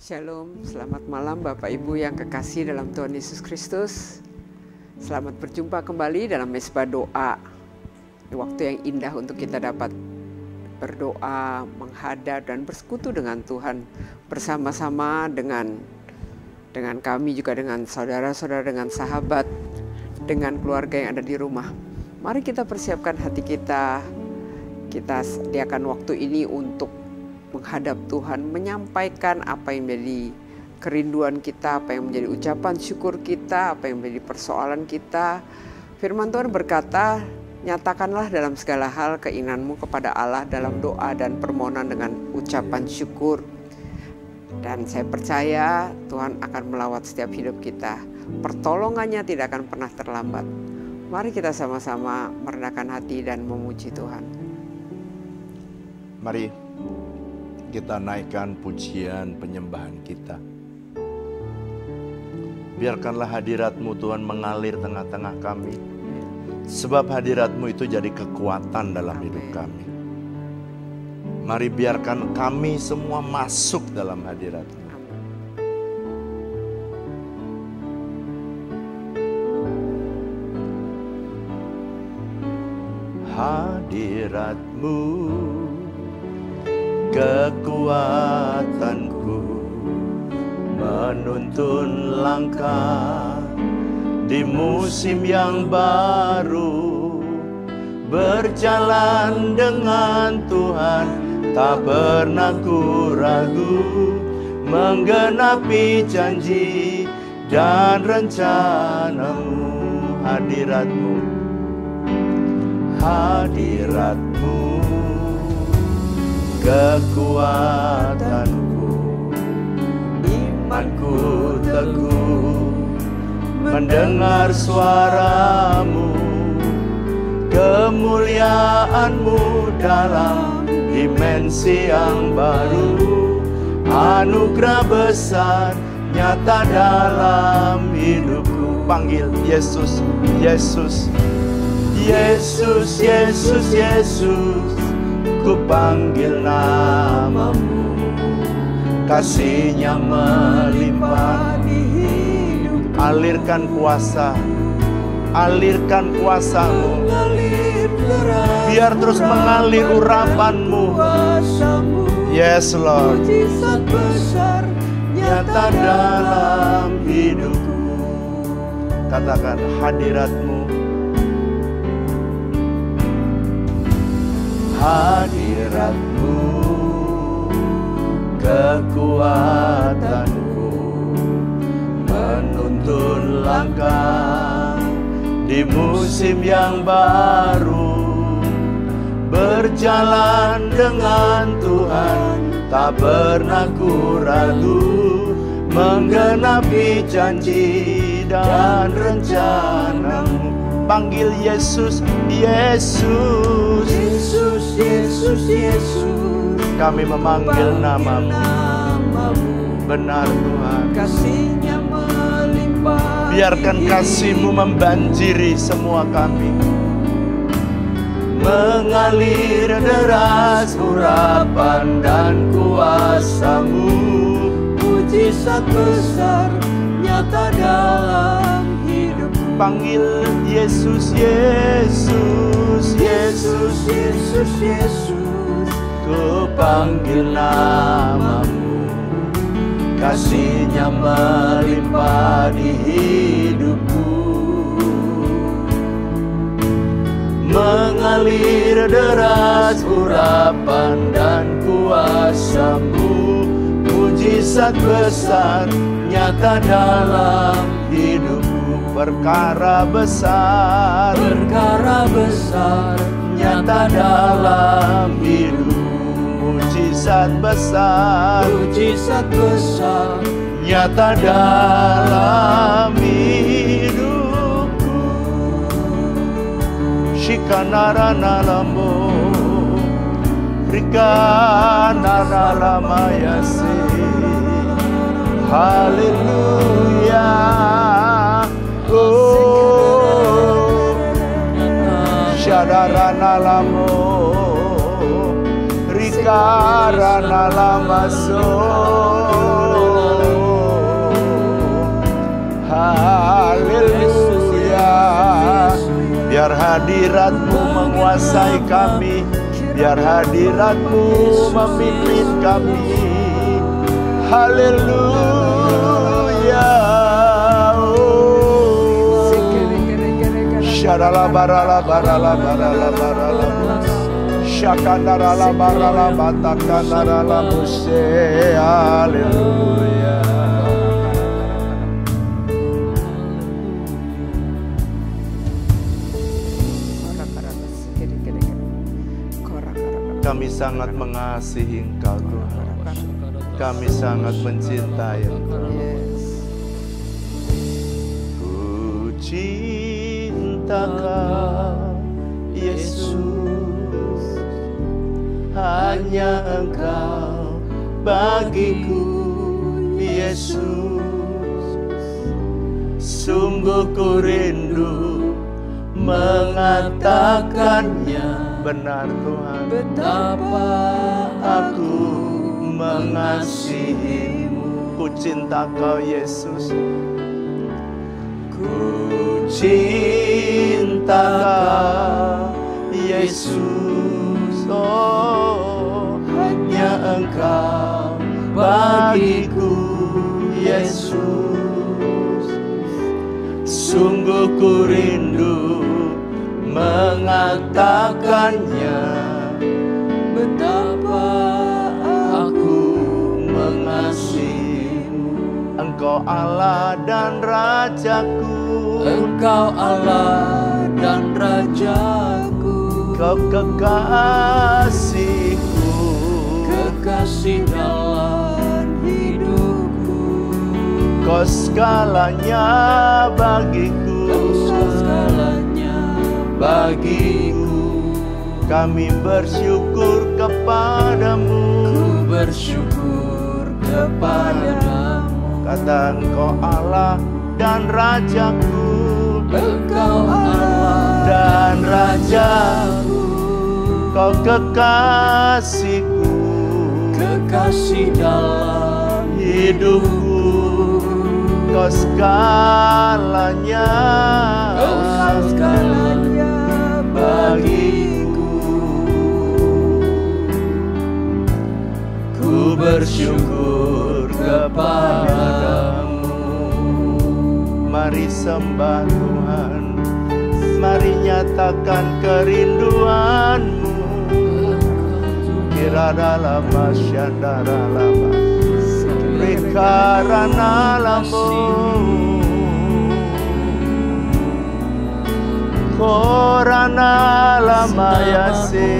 Shalom, selamat malam Bapak Ibu yang kekasih dalam Tuhan Yesus Kristus. Selamat berjumpa kembali dalam Mesbah Doa. Waktu yang indah untuk kita dapat berdoa, menghadap dan bersekutu dengan Tuhan bersama-sama dengan kami, juga dengan saudara-saudara, dengan sahabat, dengan keluarga yang ada di rumah. Mari kita persiapkan hati kita. Kita sediakan waktu ini untuk menghadap Tuhan, menyampaikan apa yang menjadi kerinduan kita, apa yang menjadi ucapan syukur kita, apa yang menjadi persoalan kita. Firman Tuhan berkata, nyatakanlah dalam segala hal keinginanmu kepada Allah dalam doa dan permohonan dengan ucapan syukur. Dan saya percaya Tuhan akan melawat setiap hidup kita. Pertolongannya tidak akan pernah terlambat. Mari kita sama-sama merendahkan hati dan memuji Tuhan. Mari kita naikkan pujian penyembahan kita. Biarkanlah hadirat-Mu Tuhan mengalir tengah-tengah kami. Sebab hadirat-Mu itu jadi kekuatan dalam hidup kami. Mari biarkan kami semua masuk dalam hadirat-Mu. Hadirat-Mu kekuatanku, menuntun langkah di musim yang baru. Berjalan dengan Tuhan, tak pernah ku ragu, menggenapi janji dan rencana-Mu. Hadirat-Mu, hadirat-Mu kekuatanku, imanku teguh mendengar suara-Mu, kemuliaan-Mu dalam dimensi yang baru, anugerah besar nyata dalam hidupku. Panggil Yesus, Yesus, Yesus, Yesus, Yesus. Ku panggil nama-Mu, kasih-Nya melimpah di hidup. Alirkan kuasa, alirkan kuasa-Mu, biar terus mengalir urapan-Mu. Yes Lord, mujizat besar nyata dalam hidupku. Katakan hadirat-Mu, hadirat-Mu kekuatanku, menuntun langkah di musim yang baru. Berjalan dengan Tuhan, tak pernah ku ragu, menggenapi janji dan rencana-Mu. Panggil Yesus, Yesus, Yesus, Yesus, Yesus. Kami memanggil nama-Mu. Benar Tuhan, kasih-Nya melimpah. Biarkan kasih-Mu membanjiri semua kami. Mengalir deras urapan dan kuasa-Mu, mujizat besar nyata dalam hidup. Panggil Yesus, Yesus, Yesus, Yesus, Yesus. Ku panggil nama-Mu, kasih-Nya melimpah di hidupku. Mengalir deras urapan dan kuasa-Mu, mujizat besar nyata dalam hidupku. Perkara besar nyata dalam hidup. Mujizat besar nyata dalam hidupku. Shikanarana lambo, rikanana lamayase. Haleluya. Oh, shadarana lamo, rikarana lamaso. Haleluya. Biar hadirat-Mu menguasai kami, biar hadirat-Mu memimpin kami. Haleluya. Syarala barala barala barala barala. Syakandarala barala batakandarala muse. Haleluya. Kami sangat mengasihi Engkau Tuhan. Kami sangat mencintai Engkau. Ku cinta Kau Yesus, hanya Engkau bagiku Yesus. Sungguh ku rindu mengatakannya. Benar Tuhan, betapa aku mengasihi-Mu. Ku cinta Kau Yesus, ku cinta Kau Yesus. Oh, hanya Engkau bagiku Yesus. Sungguh ku rindu mengatakannya, betapa aku mengasihi-Mu. Engkau Allah dan Rajaku, Engkau Allah dan Rajaku. Kau kekasihku, kekasih dalam hidupku. Kau segalanya bagiku, Kau segalanya bagiku. Kami bersyukur kepadamu, ku bersyukur kepadamu. Kata Engkau Allah dan Rajaku, Engkau Allah dan Rajaku. Kau kekasihku, kekasih dalam hidupku. Kau segalanya, Kau segalanya bagiku. Ku bersyukur kepadamu. Mari sembah Tuhan, mari nyatakan kerinduan-Mu. Kira dalam masyadara lama, karena lamu, korana lama yase.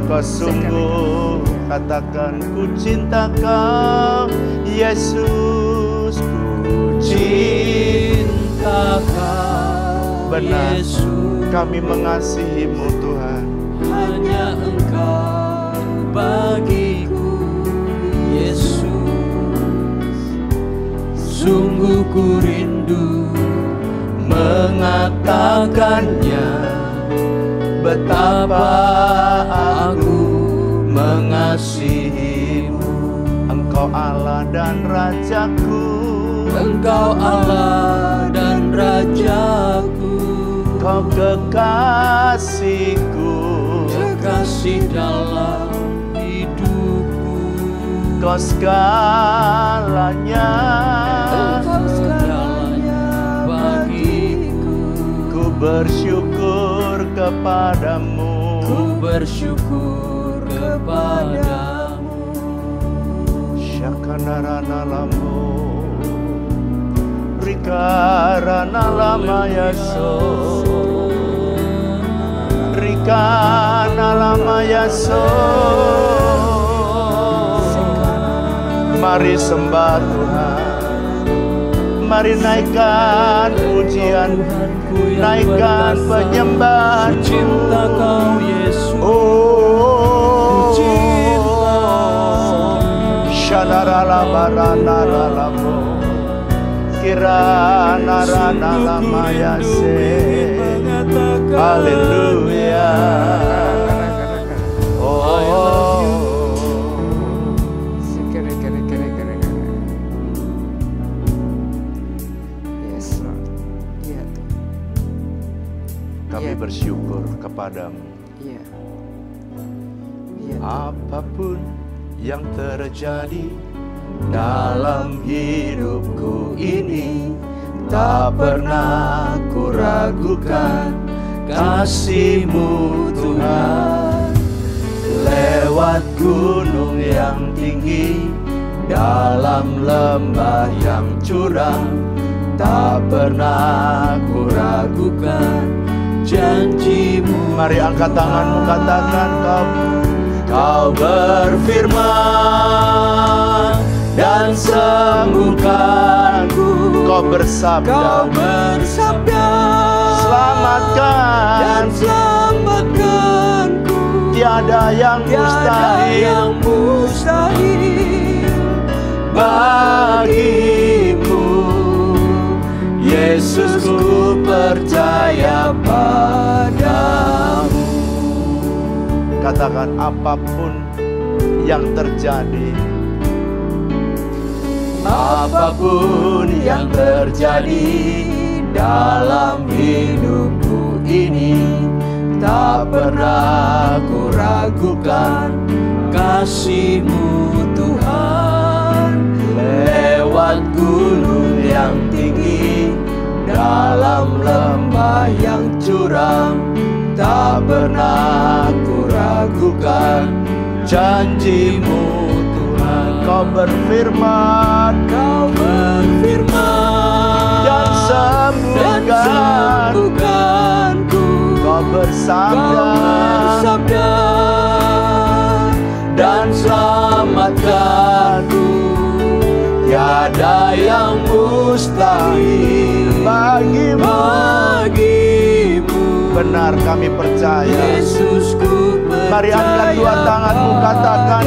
Kau sungguh katakan ku cinta Kau Yesus, ku cinta Kau. Benar, Yesus. Kami mengasihi-Mu Tuhan. Hanya Engkau bagiku Yesus. Sungguh ku rindu mengatakannya, betapa aku mengasihi-Mu. Engkau Allah dan Rajaku, Engkau Allah dan Rajaku. Kau kekasihku, kekasih dalam hidupku. Kau segalanya, Kau segalanya bagiku. Ku bersyukur kepadamu, ku bersyukur kepadamu. Syakanarana lamu, rikarana lama yaso, rikana lama yaso. Mari sembah Tuhan, mari naikkan pujian, naikkan penyembahan. Cinta Kau Yesus, oh syadarala barana lalamu, kirana rana lama yase. Haleluya. Kami bersyukur kepadamu. Iya. Iya. Apapun yang terjadi dalam hidupku ini, tak pernah ku ragukan kasih-Mu Tuhan. Lewat gunung yang tinggi, dalam lembah yang curam, tak pernah ku ragukan janji-Mu. Mari angkat tanganmu, katakan, Kau berfirman dan sembuhkanku. Kau bersabda, selamatkan dan selamatkanku. Tiada yang mustahil bagimu. Yesus, ku percaya padamu. Katakan, apapun yang terjadi, apapun yang terjadi dalam hidupku ini, tak pernah ku ragukan kasih-Mu Tuhan. Lewat gunung yang tinggi, dalam lembah yang curam, tak pernah ku ragukan janji-Mu Tuhan. Kau berfirman dan sembuhkanku. Kau bersabda dan selamatkanku. Tiada yang mustahil bagimu. Benar, kami percaya. Yesusku percaya. Mari angkat dua tanganmu, katakan,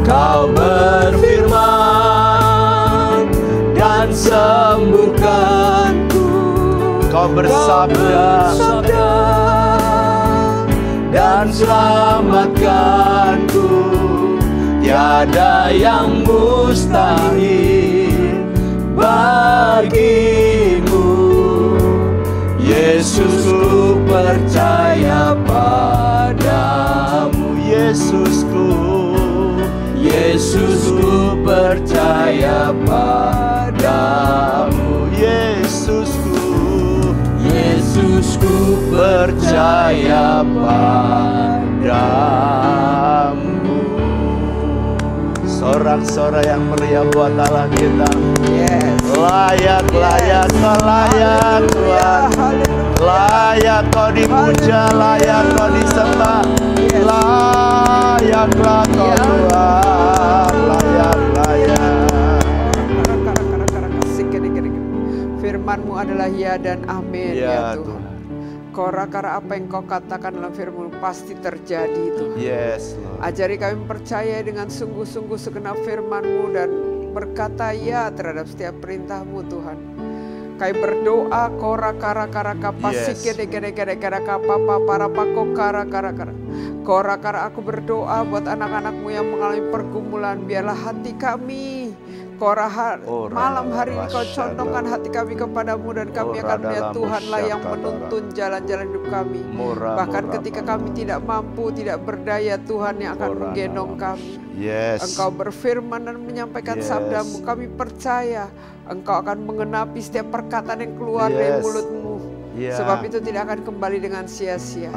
Kau berfirman dan sembuhkanku. Kau bersabda dan selamatkanku. Tiada yang mustahil bagimu. Yesus, ku percaya padamu. Yesus, ku percaya padamu. Yesus, ku percaya padamu. Sorak-sorak yang meriah buat Allah kita. Yes. Layak, Kau layak Tuhan. Layak Kau dipuja, layak Kau disembah. Layaklah Kau Tuhan. Layak. Firman-Mu adalah ya dan amin, Ya, ya Tuhan. Kora-kara apa yang Kau katakan dalam firman-Mu pasti terjadi, Tuhan. Yes, Lord. Ajari kami percaya dengan sungguh-sungguh segenap firman-Mu dan berkata ya terhadap setiap perintah-Mu, Tuhan. Kami berdoa kora-kara-kara kapasik kede-kede-kede-kede kapapa para pako kara-kara-kara. Kora-kara aku berdoa buat anak-anak-Mu yang mengalami pergumulan, biarlah hati kami malam hari ini Kau condongkan hati kami kepadamu, dan kami akan melihat Tuhanlah yang menuntun jalan-jalan hidup kami. Bahkan ketika kami tidak mampu, tidak berdaya, Tuhan yang akan menggendong kami. Engkau berfirman dan menyampaikan sabda-Mu, kami percaya Engkau akan mengenapi setiap perkataan yang keluar dari mulut-Mu. Sebab itu tidak akan kembali dengan sia-sia.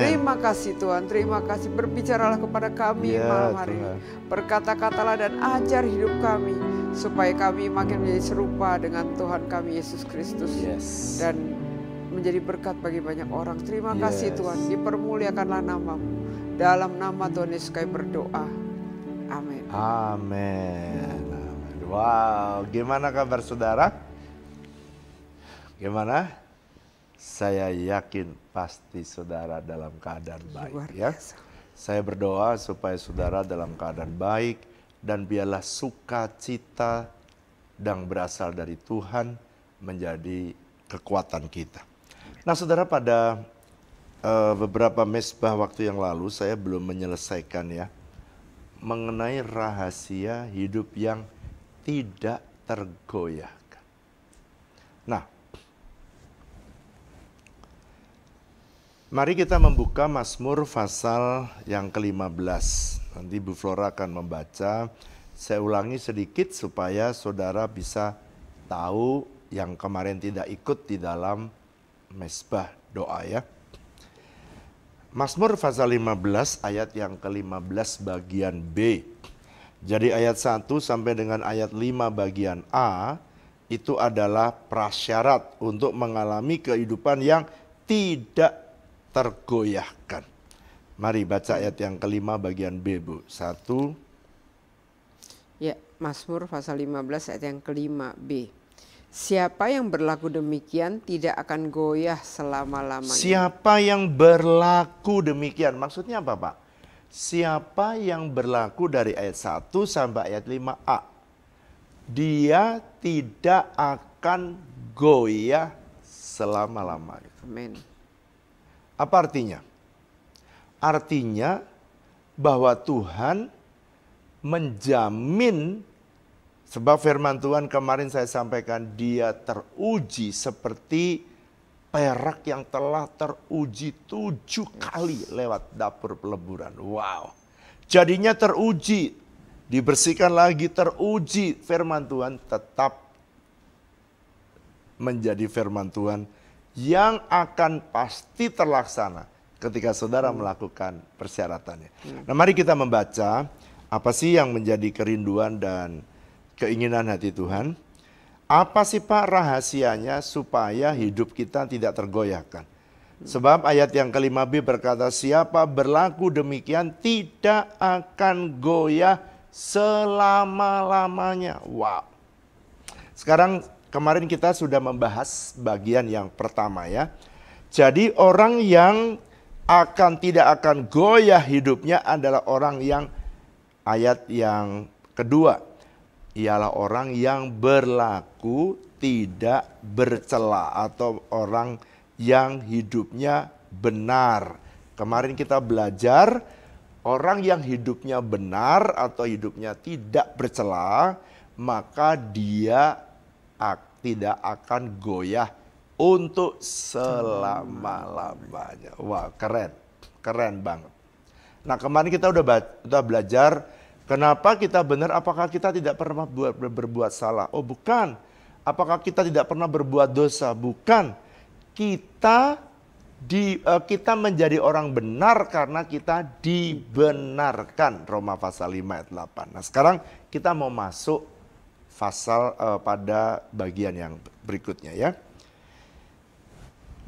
Terima kasih Tuhan, terima kasih. Berbicaralah kepada kami malam hari ini. Berkata-katalah dan ajar hidup kami, supaya kami makin menjadi serupa dengan Tuhan kami Yesus Kristus. Dan menjadi berkat bagi banyak orang. Terima kasih Tuhan, dipermuliakanlah nama-Mu. Dalam nama Tuhan Yesus kami berdoa. Amin. Wow, gimana kabar saudara? Gimana? Saya yakin pasti saudara dalam keadaan baik, ya. Saya berdoa supaya saudara dalam keadaan baik, dan biarlah sukacita yang berasal dari Tuhan menjadi kekuatan kita. Nah saudara, pada beberapa mesbah waktu yang lalu saya belum menyelesaikan ya mengenai rahasia hidup yang tidak tergoyahkan. Nah, Mari kita membuka Mazmur pasal yang ke-15. Nanti Bu Flora akan membaca. Saya ulangi sedikit supaya saudara bisa tahu yang kemarin tidak ikut di dalam mesbah doa ya. Mazmur pasal 15 ayat yang ke-15 bagian B. Jadi ayat 1 sampai dengan ayat 5 bagian A itu adalah prasyarat untuk mengalami kehidupan yang tidak tergoyahkan. Mari baca ayat yang ke-5 bagian B, Bu. 1. Ya, Mazmur pasal 15 ayat yang ke-5 B. Siapa yang berlaku demikian tidak akan goyah selama-lamanya. Siapa yang berlaku demikian? Maksudnya apa, Pak? Siapa yang berlaku dari ayat 1 sampai ayat 5a. Dia tidak akan goyah selama-lamanya. Amin. Apa artinya? Artinya bahwa Tuhan menjamin, sebab firman Tuhan kemarin saya sampaikan, dia teruji seperti perak yang telah teruji 7 kali lewat dapur peleburan. Wow. Jadinya teruji, dibersihkan lagi, teruji. Firman Tuhan tetap menjadi firman Tuhan yang akan pasti terlaksana ketika saudara melakukan persyaratannya. Nah, mari kita membaca apa sih yang menjadi kerinduan dan keinginan hati Tuhan. Apa sih Pak rahasianya supaya hidup kita tidak tergoyahkan? Sebab ayat yang ke-5b berkata, siapa berlaku demikian tidak akan goyah selama-lamanya. Wow. Sekarang kemarin kita sudah membahas bagian yang pertama ya. Jadi orang yang tidak akan goyah hidupnya adalah orang yang ayat yang kedua. Ialah orang yang berlaku tidak bercela atau orang yang hidupnya benar. Kemarin kita belajar orang yang hidupnya benar atau hidupnya tidak bercela, maka dia tidak akan goyah untuk selama-lamanya. Wah, keren. Keren banget. Nah, kemarin kita udah belajar kenapa kita benar, apakah kita tidak pernah berbuat salah? Oh, bukan. Apakah kita tidak pernah berbuat dosa? Bukan. Kita menjadi orang benar karena kita dibenarkan. Roma pasal 5 ayat 8. Nah, sekarang kita mau masuk pasal pada bagian yang berikutnya ya.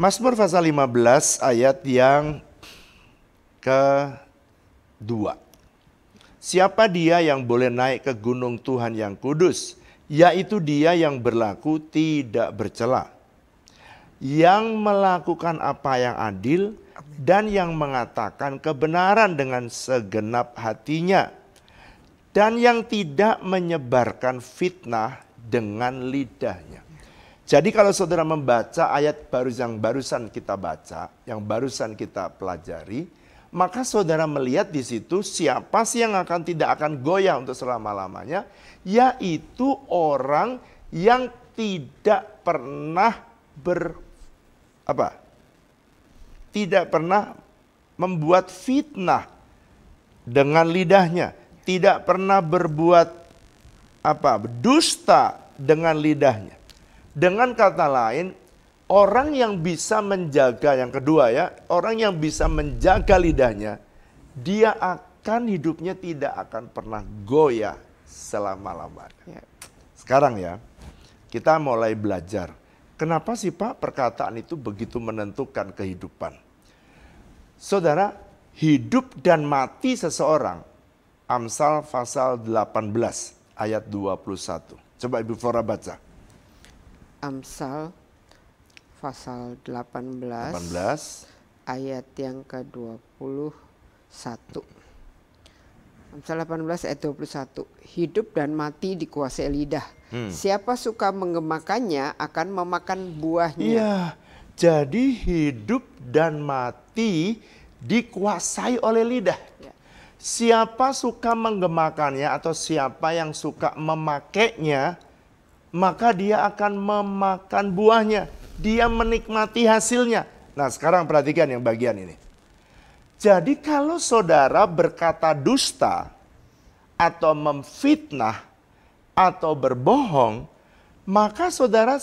Mazmur pasal 15 ayat yang ke-2. Siapa dia yang boleh naik ke gunung Tuhan yang kudus? Yaitu dia yang berlaku tidak bercela, yang melakukan apa yang adil, dan yang mengatakan kebenaran dengan segenap hatinya, dan yang tidak menyebarkan fitnah dengan lidahnya. Jadi kalau saudara membaca ayat yang barusan kita baca, yang barusan kita pelajari, maka saudara melihat di situ siapa sih yang tidak akan goyah untuk selama-lamanya, yaitu orang yang tidak pernah tidak pernah membuat fitnah dengan lidahnya, tidak pernah berbuat dusta dengan lidahnya. Dengan kata lain, orang yang bisa menjaga, yang kedua ya, orang yang bisa menjaga lidahnya, dia akan hidupnya tidak akan pernah goyah selama-lamanya. Sekarang ya, kita mulai belajar. Kenapa sih Pak perkataan itu begitu menentukan kehidupan? Saudara, hidup dan mati seseorang, Amsal pasal 18 ayat 21. Coba Ibu Flora baca. Amsal pasal 18 ayat yang ke-21. Amsal 18 ayat 21. Hidup dan mati dikuasai lidah. Siapa suka menggemakannya akan memakan buahnya. Iya, jadi hidup dan mati dikuasai oleh lidah. Ya. Siapa suka menggemakannya atau siapa yang suka memakainya, maka dia akan memakan buahnya. Dia menikmati hasilnya. Nah sekarang perhatikan yang bagian ini. Jadi kalau saudara berkata dusta atau memfitnah atau berbohong, maka saudara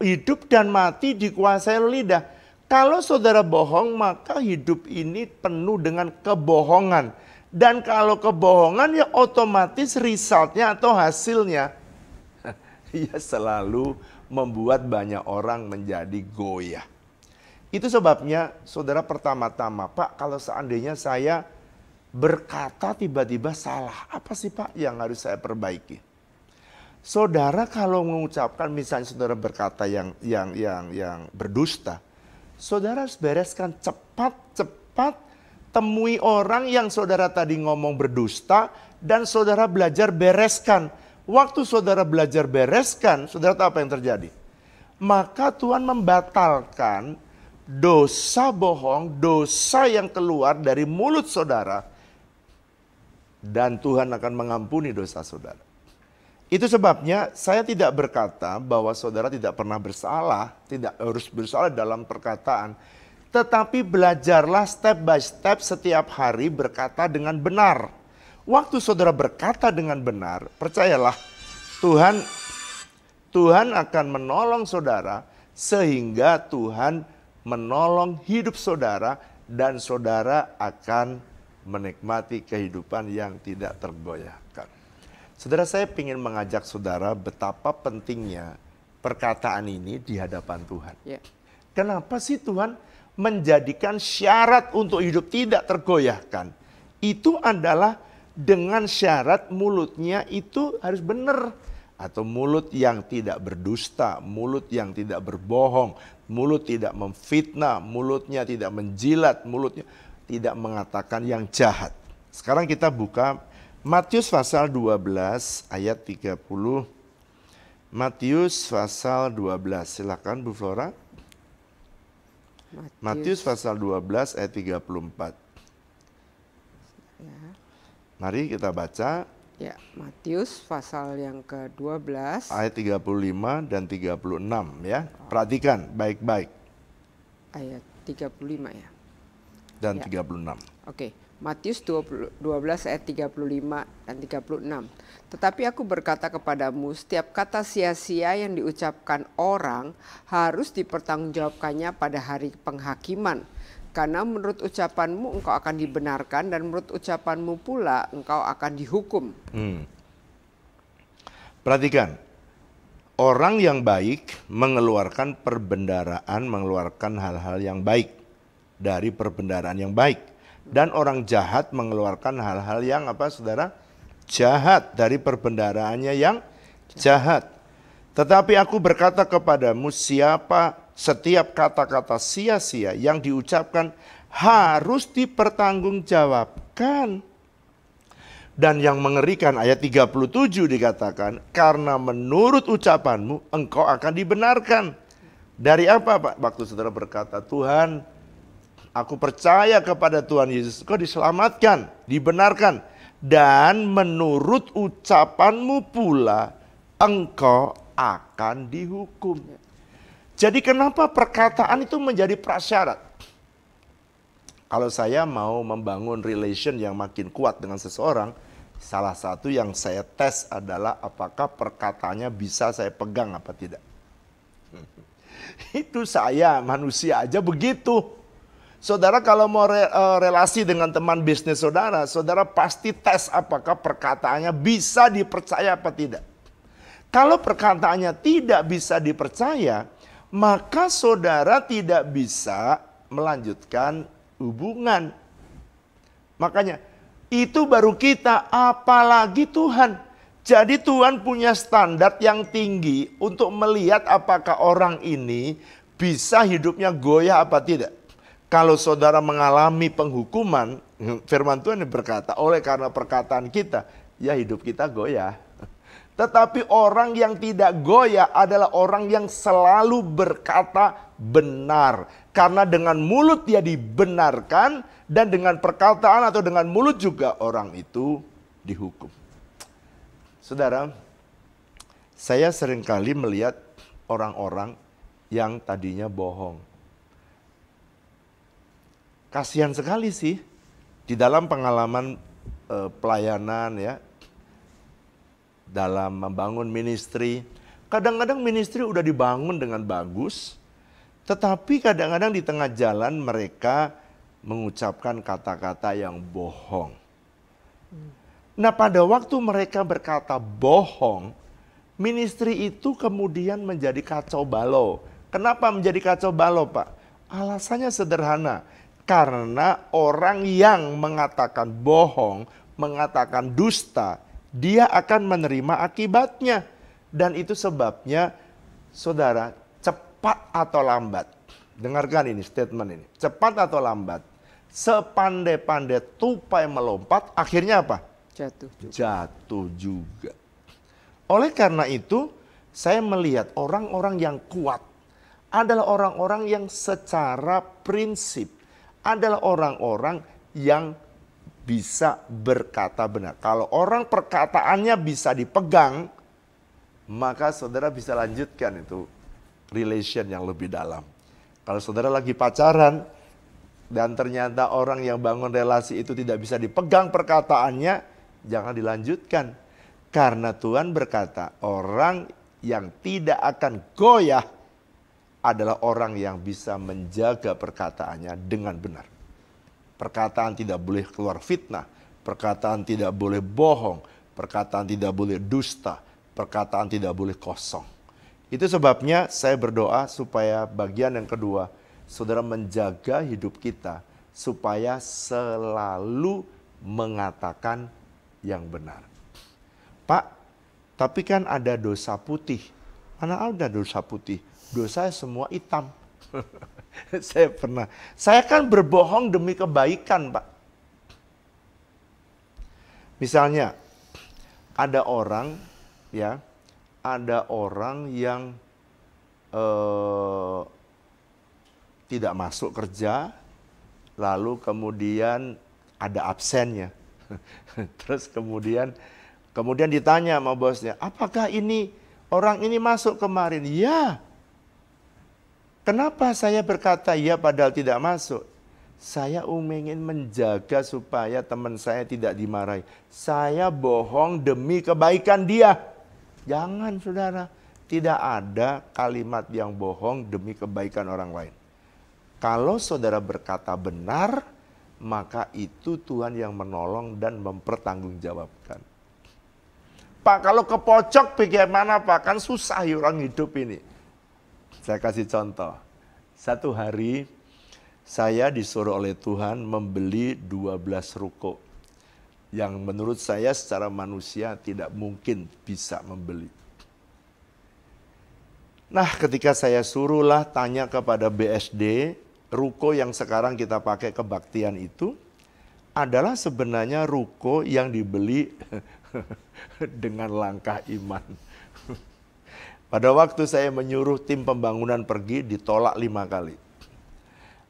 hidup dan mati dikuasai oleh lidah. Kalau saudara bohong, maka hidup ini penuh dengan kebohongan. Dan kalau kebohongan ya otomatis resultnya atau hasilnya ya selalu membuat banyak orang menjadi goyah. Itu sebabnya saudara pertama-tama, Pak, kalau seandainya saya berkata tiba-tiba salah, apa sih Pak yang harus saya perbaiki? Saudara kalau mengucapkan misalnya saudara berkata yang berdusta, saudara harus bereskan cepat-cepat, temui orang yang saudara tadi ngomong berdusta dan saudara belajar bereskan. Waktu saudara belajar bereskan, saudara tahu apa yang terjadi? Maka Tuhan membatalkan dosa bohong, dosa yang keluar dari mulut saudara. Dan Tuhan akan mengampuni dosa saudara. Itu sebabnya saya tidak berkata bahwa saudara tidak pernah bersalah, tidak harus bersalah dalam perkataan. Tetapi belajarlah step by step setiap hari berkata dengan benar. Waktu saudara berkata dengan benar, percayalah Tuhan akan menolong saudara sehingga Tuhan menolong hidup saudara dan saudara akan menikmati kehidupan yang tidak tergoyahkan. Saudara, saya ingin mengajak saudara betapa pentingnya perkataan ini di hadapan Tuhan. Ya. Kenapa sih Tuhan menjadikan syarat untuk hidup tidak tergoyahkan? Itu adalah dengan syarat mulutnya itu harus benar. Atau mulut yang tidak berdusta, mulut yang tidak berbohong, mulut tidak memfitnah, mulutnya tidak menjilat, mulutnya tidak mengatakan yang jahat. Sekarang kita buka Matius pasal 12 ayat 30. Matius pasal 12, silakan Bu Flora. Matius pasal 12 ayat 34. Ya. Mari kita baca. Ya, Matius pasal yang ke-12. Ayat 35 dan 36 ya. Perhatikan baik-baik. Ayat 35 ya. Dan Ya. 36. Oke, Matius 12 ayat 35 dan 36. Tetapi aku berkata kepadamu, setiap kata sia-sia yang diucapkan orang harus dipertanggungjawabkannya pada hari penghakiman. Karena menurut ucapanmu engkau akan dibenarkan dan menurut ucapanmu pula engkau akan dihukum. Perhatikan, orang yang baik mengeluarkan perbendaharaan, mengeluarkan hal-hal yang baik dari perbendaharaan yang baik. Dan orang jahat mengeluarkan hal-hal yang apa saudara? Jahat dari perbendaharaannya yang jahat. Tetapi aku berkata kepadamu, setiap kata-kata sia-sia yang diucapkan harus dipertanggungjawabkan. Dan yang mengerikan ayat 37 dikatakan, karena menurut ucapanmu engkau akan dibenarkan. Dari apa Pak? Waktu saudara berkata, Tuhan, aku percaya kepada Tuhan Yesus, engkau diselamatkan, dibenarkan. Dan menurut ucapanmu pula engkau akan dihukum. Jadi kenapa perkataan itu menjadi prasyarat? Kalau saya mau membangun relation yang makin kuat dengan seseorang, salah satu yang saya tes adalah apakah perkataannya bisa saya pegang apa tidak. Itu saya, manusia aja begitu. Saudara kalau mau relasi dengan teman bisnis saudara, saudara pasti tes apakah perkataannya bisa dipercaya apa tidak. Kalau perkataannya tidak bisa dipercaya, maka saudara tidak bisa melanjutkan hubungan. Makanya itu baru kita, apalagi Tuhan. Jadi Tuhan punya standar yang tinggi untuk melihat apakah orang ini bisa hidupnya goyah apa tidak. Kalau saudara mengalami penghukuman, firman Tuhan berkata, oleh karena perkataan kita, ya hidup kita goyah. Tetapi orang yang tidak goyah adalah orang yang selalu berkata benar. Karena dengan mulut dia dibenarkan dan dengan perkataan atau dengan mulut juga orang itu dihukum. Saudara, saya seringkali melihat orang-orang yang tadinya bohong. kasihan sekali sih di dalam pengalaman pelayanan ya, dalam membangun ministry. Kadang-kadang ministry udah dibangun dengan bagus, tetapi kadang-kadang di tengah jalan mereka mengucapkan kata-kata yang bohong. Nah, pada waktu mereka berkata bohong, ministry itu kemudian menjadi kacau balau. Kenapa menjadi kacau balau, Pak? Alasannya sederhana. Karena orang yang mengatakan bohong, mengatakan dusta, dia akan menerima akibatnya. Dan itu sebabnya, saudara, cepat atau lambat. Dengarkan ini statement ini. Cepat atau lambat, sepandai-pandai tupai melompat, akhirnya apa? Jatuh juga. Jatuh juga. Oleh karena itu, saya melihat orang-orang yang kuat adalah orang-orang yang secara prinsip adalah orang-orang yang bisa berkata benar. Kalau orang perkataannya bisa dipegang, maka saudara bisa lanjutkan itu relation yang lebih dalam. Kalau saudara lagi pacaran dan ternyata orang yang bangun relasi itu tidak bisa dipegang perkataannya, jangan dilanjutkan. Karena Tuhan berkata, orang yang tidak akan goyah adalah orang yang bisa menjaga perkataannya dengan benar. Perkataan tidak boleh keluar fitnah, perkataan tidak boleh bohong, perkataan tidak boleh dusta, perkataan tidak boleh kosong. Itu sebabnya saya berdoa supaya bagian yang kedua, saudara menjaga hidup kita supaya selalu mengatakan yang benar. Pak, tapi kan ada dosa putih. Mana ada dosa putih? Dosa semua hitam. Saya kan berbohong demi kebaikan, Pak. Misalnya, ada orang yang tidak masuk kerja, lalu kemudian ada absennya. Terus kemudian ditanya sama bosnya, apakah ini orang ini masuk kemarin? Ya. Kenapa saya berkata ya padahal tidak masuk? Saya ingin menjaga supaya teman saya tidak dimarahi. Saya bohong demi kebaikan dia. Jangan, saudara. Tidak ada kalimat yang bohong demi kebaikan orang lain. Kalau saudara berkata benar, maka itu Tuhan yang menolong dan mempertanggungjawabkan. Pak, kalau kepojok bagaimana, Pak? Kan susah ya orang hidup ini. Saya kasih contoh. Satu hari saya disuruh oleh Tuhan membeli 12 ruko. Yang menurut saya secara manusia tidak mungkin bisa membeli. Nah, ketika saya suruhlah tanya kepada BSD, ruko yang sekarang kita pakai kebaktian itu adalah sebenarnya ruko yang dibeli dengan langkah iman. Pada waktu saya menyuruh tim pembangunan pergi, ditolak 5 kali.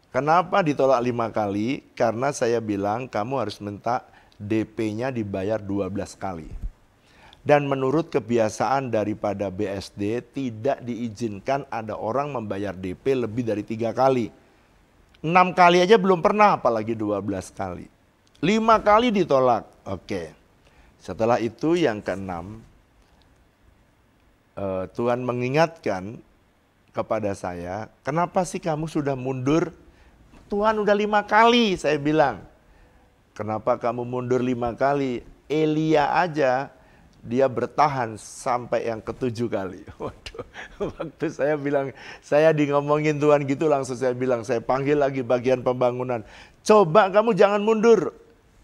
Kenapa ditolak 5 kali? Karena saya bilang kamu harus minta DP-nya dibayar 12 kali. Dan menurut kebiasaan daripada BSD, tidak diizinkan ada orang membayar DP lebih dari 3 kali. 6 kali aja belum pernah, apalagi 12 kali. 5 kali ditolak. Oke. Setelah itu yang ke-6, Tuhan mengingatkan kepada saya, kenapa sih kamu sudah mundur? Tuhan udah 5 kali, saya bilang. Kenapa kamu mundur 5 kali? Elia aja, dia bertahan sampai yang ke-7 kali. Waduh, waktu saya bilang, saya ngomongin Tuhan gitu, langsung saya bilang, saya panggil lagi bagian pembangunan. Coba kamu jangan mundur.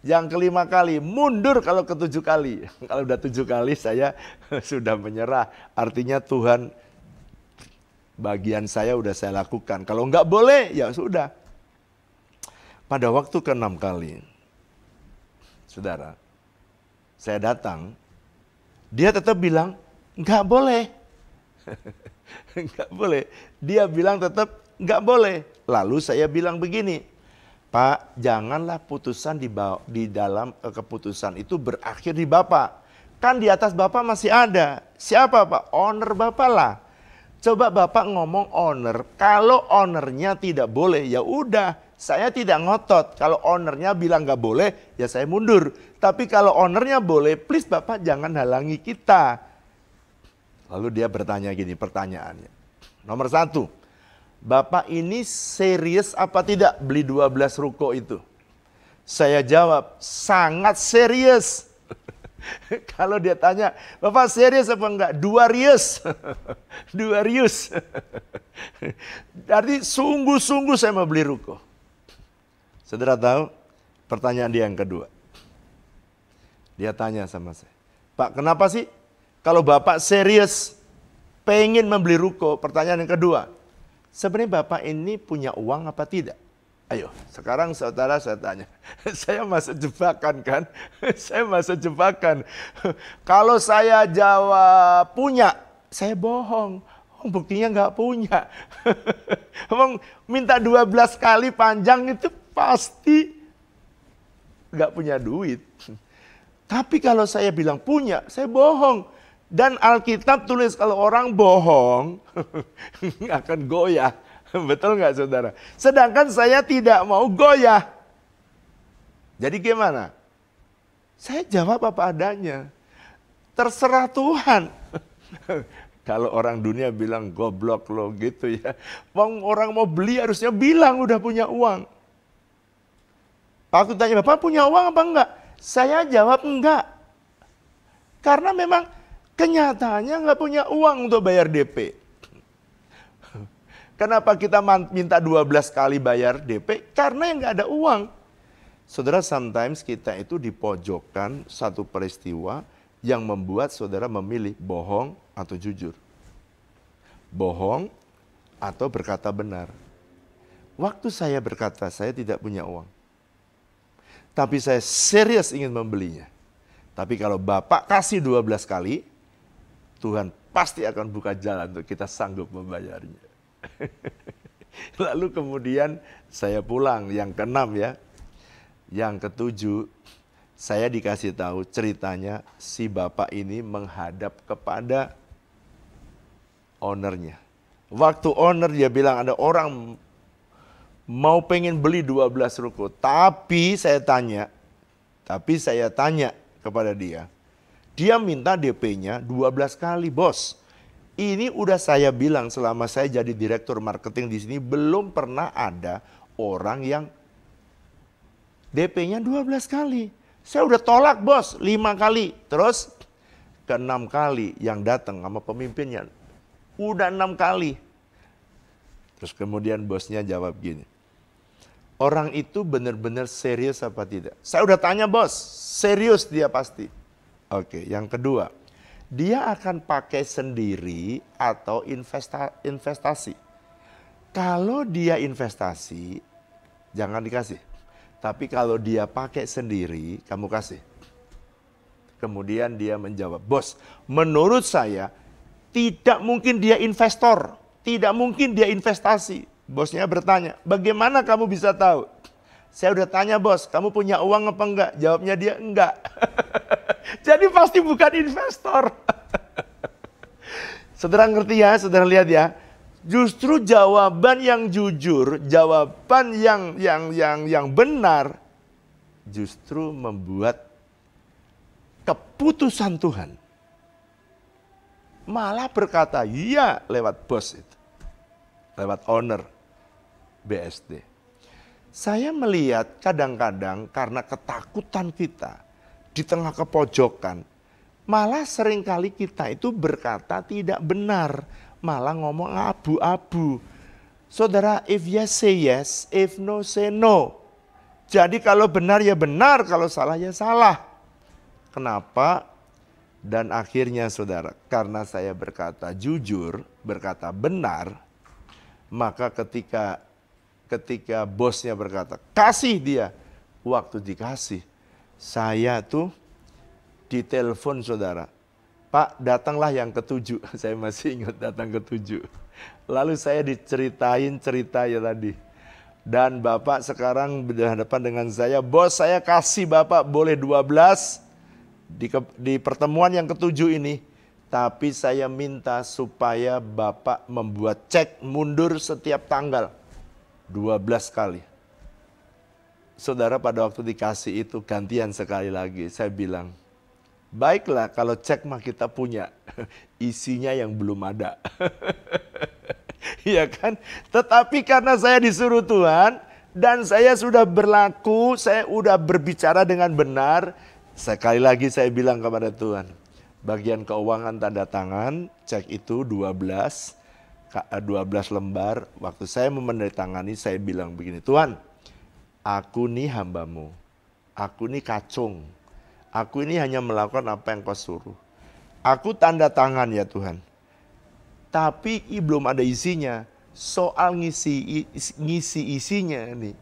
Yang ke-5 kali, mundur kalau ke-7 kali. Kalau udah 7 kali saya sudah menyerah. Artinya Tuhan, bagian saya udah saya lakukan. Kalau enggak boleh, ya sudah. Pada waktu ke-6 kali, saudara, saya datang, dia tetap bilang, enggak boleh. Enggak boleh. Dia bilang tetap, enggak boleh. Lalu saya bilang begini, Pak, janganlah putusan di dalam keputusan itu berakhir di Bapak. Kan di atas Bapak masih ada. Siapa, Pak? Owner Bapak lah. Coba Bapak ngomong owner. Kalau ownernya tidak boleh, ya udah saya tidak ngotot. Kalau ownernya bilang nggak boleh, ya saya mundur. Tapi kalau ownernya boleh, please Bapak jangan halangi kita. Lalu dia bertanya gini, pertanyaannya. Nomor 1, Bapak ini serius apa tidak beli 12 ruko itu? Saya jawab, sangat serius. Kalau dia tanya, Bapak serius apa enggak? 2 rius. 2 rius. Berarti sungguh-sungguh saya mau beli ruko. Saudara tahu, pertanyaan dia yang kedua. Dia tanya sama saya, Pak kenapa sih kalau Bapak serius pengen membeli ruko? Pertanyaan yang kedua, sebenarnya Bapak ini punya uang apa tidak? Ayo, sekarang saudara saya tanya. Saya masuk jebakan kan? Saya masuk jebakan. Kalau saya jawab punya, saya bohong. Oh, buktinya nggak punya. Emang minta 12 kali panjang itu pasti nggak punya duit. Tapi kalau saya bilang punya, saya bohong. Dan Alkitab tulis kalau orang bohong akan goyah. Betul nggak saudara? Sedangkan saya tidak mau goyah. Jadi gimana? Saya jawab apa adanya. Terserah Tuhan. Kalau orang dunia bilang goblok lo gitu ya. Orang mau beli harusnya bilang udah punya uang. Aku tanya, Bapak punya uang apa enggak? Saya jawab enggak. Karena memang kenyataannya enggak punya uang untuk bayar DP. Kenapa kita minta 12 kali bayar DP? Karena yang nggak ada uang. Saudara, sometimes kita itu dipojokkan satu peristiwa yang membuat saudara memilih bohong atau jujur. Bohong atau berkata benar. Waktu saya berkata saya tidak punya uang. Tapi saya serius ingin membelinya. Tapi kalau Bapak kasih 12 kali, Tuhan pasti akan buka jalan untuk kita sanggup membayarnya. Lalu kemudian saya pulang yang ke-6 ya. Yang ke-7 saya dikasih tahu ceritanya si bapak ini menghadap kepada ownernya. Waktu owner dia bilang ada orang mau pengen beli 12 ruko. Tapi saya tanya kepada dia. Dia minta DP-nya 12 kali, bos. Ini udah saya bilang selama saya jadi direktur marketing di sini belum pernah ada orang yang DP-nya 12 kali. Saya udah tolak bos 5 kali. Terus ke-6 kali yang datang sama pemimpinnya. Udah 6 kali. Terus kemudian bosnya jawab gini. Orang itu benar-benar serius apa tidak? Saya udah tanya bos, serius dia pasti. Oke, yang kedua. Dia akan pakai sendiri atau investasi. Kalau dia investasi, jangan dikasih. Tapi kalau dia pakai sendiri, kamu kasih. Kemudian dia menjawab, bos, menurut saya tidak mungkin dia investor, tidak mungkin dia investasi. Bosnya bertanya, bagaimana kamu bisa tahu? Saya udah tanya bos, kamu punya uang apa enggak? Jawabnya dia enggak. Jadi pasti bukan investor. Saudara ngerti ya, saudara lihat ya. Justru jawaban yang jujur, jawaban yang benar justru membuat keputusan Tuhan malah berkata iya lewat bos itu. Lewat owner BSD. Saya melihat kadang-kadang karena ketakutan kita di tengah kepojokan, malah seringkali kita itu berkata tidak benar, malah ngomong abu-abu. Saudara, if yes say yes, if no say no. Jadi kalau benar ya benar, kalau salah ya salah. Kenapa? Dan akhirnya saudara, karena saya berkata jujur, berkata benar, maka ketika bosnya berkata, kasih dia, waktu dikasih, saya tuh ditelepon saudara, Pak datanglah yang ke-7, saya masih ingat datang ke-7. Lalu saya diceritain cerita ya tadi. Dan Bapak sekarang berhadapan dengan saya, bos saya kasih Bapak boleh 12 di pertemuan yang ke-7 ini. Tapi saya minta supaya Bapak membuat cek mundur setiap tanggal 12 kali. saudara pada waktu dikasih itu gantian sekali lagi. Saya bilang, baiklah kalau cek mah kita punya, isinya yang belum ada. Iya kan? Tetapi karena saya disuruh Tuhan, dan saya sudah berlaku, saya sudah berbicara dengan benar. Sekali lagi saya bilang kepada Tuhan, bagian keuangan tanda tangan, cek itu 12 lembar. Waktu saya menandatangani, saya bilang begini, Tuhan, aku nih hambamu, aku nih kacung, aku ini hanya melakukan apa yang kau suruh. Aku tanda tangan ya Tuhan, tapi belum ada isinya. Soal ngisi isinya nih,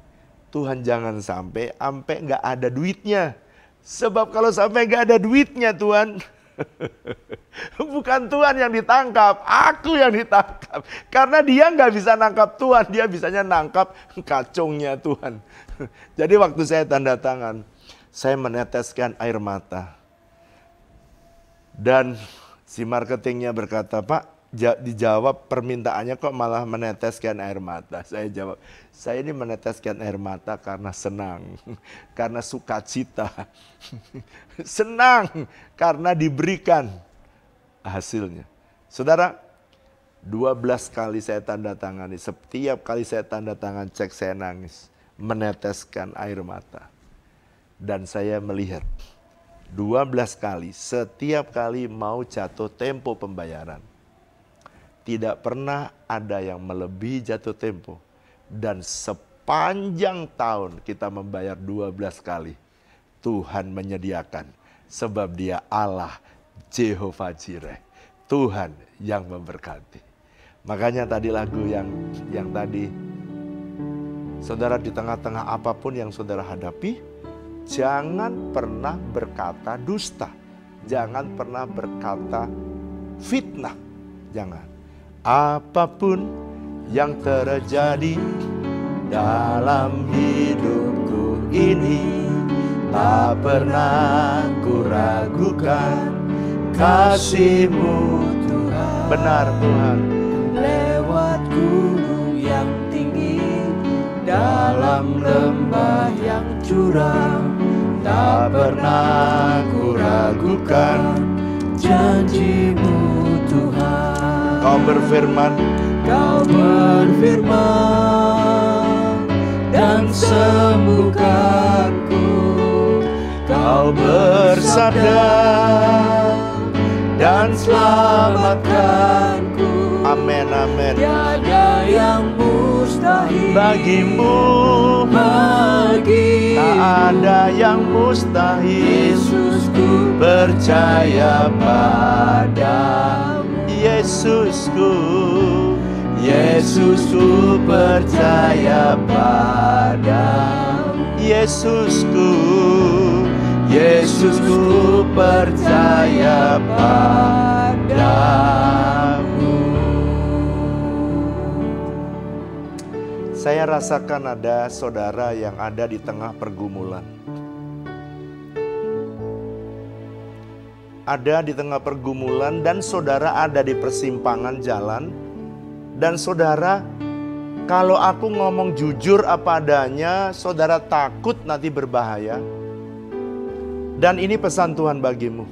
Tuhan jangan sampai nggak ada duitnya. Sebab kalau sampai nggak ada duitnya Tuhan, bukan Tuhan yang ditangkap, aku yang ditangkap. Karena dia nggak bisa nangkap Tuhan, dia bisanya nangkap kacungnya Tuhan. Jadi waktu saya tanda tangan, saya meneteskan air mata. Dan si marketingnya berkata, Pak, dijawab permintaannya kok malah meneteskan air mata. Saya jawab, saya ini meneteskan air mata karena senang, karena sukacita. Senang karena diberikan hasilnya. Saudara, 12 kali saya tanda tangani, setiap kali saya tanda tangan cek saya nangis, meneteskan air mata. Dan saya melihat 12 kali, setiap kali mau jatuh tempo pembayaran. Tidak pernah ada yang melebihi jatuh tempo. Dan sepanjang tahun kita membayar 12 kali. Tuhan menyediakan. Sebab dia Allah Jehovah Jireh. Tuhan yang memberkati. Makanya tadi lagu yang tadi. Saudara, di tengah-tengah apapun yang saudara hadapi, jangan pernah berkata dusta. Jangan pernah berkata fitnah. Jangan. Apapun yang terjadi dalam hidupku ini, tak pernah kuragukan kasih-Mu Tuhan. Benar Tuhan. Lewat gunung yang tinggi, dalam lembah yang curam, tak pernah kuragukan janji-Mu Tuhan. Kau berfirman, Kau berfirman dan sembuhkanku. Kau bersabda dan selamatkanku. amin, amin. Tiada yang mustahil Bagimu tak ada yang mustahil. Yesusku Percaya padamu, Yesusku, Yesusku percaya padamu, Yesusku, Yesusku percaya padamu. Saya rasakan ada saudara yang ada di tengah pergumulan. Ada di tengah pergumulan dan saudara ada di persimpangan jalan. Dan saudara, kalau aku ngomong jujur apa adanya, saudara takut nanti berbahaya. Dan ini pesan Tuhan bagimu.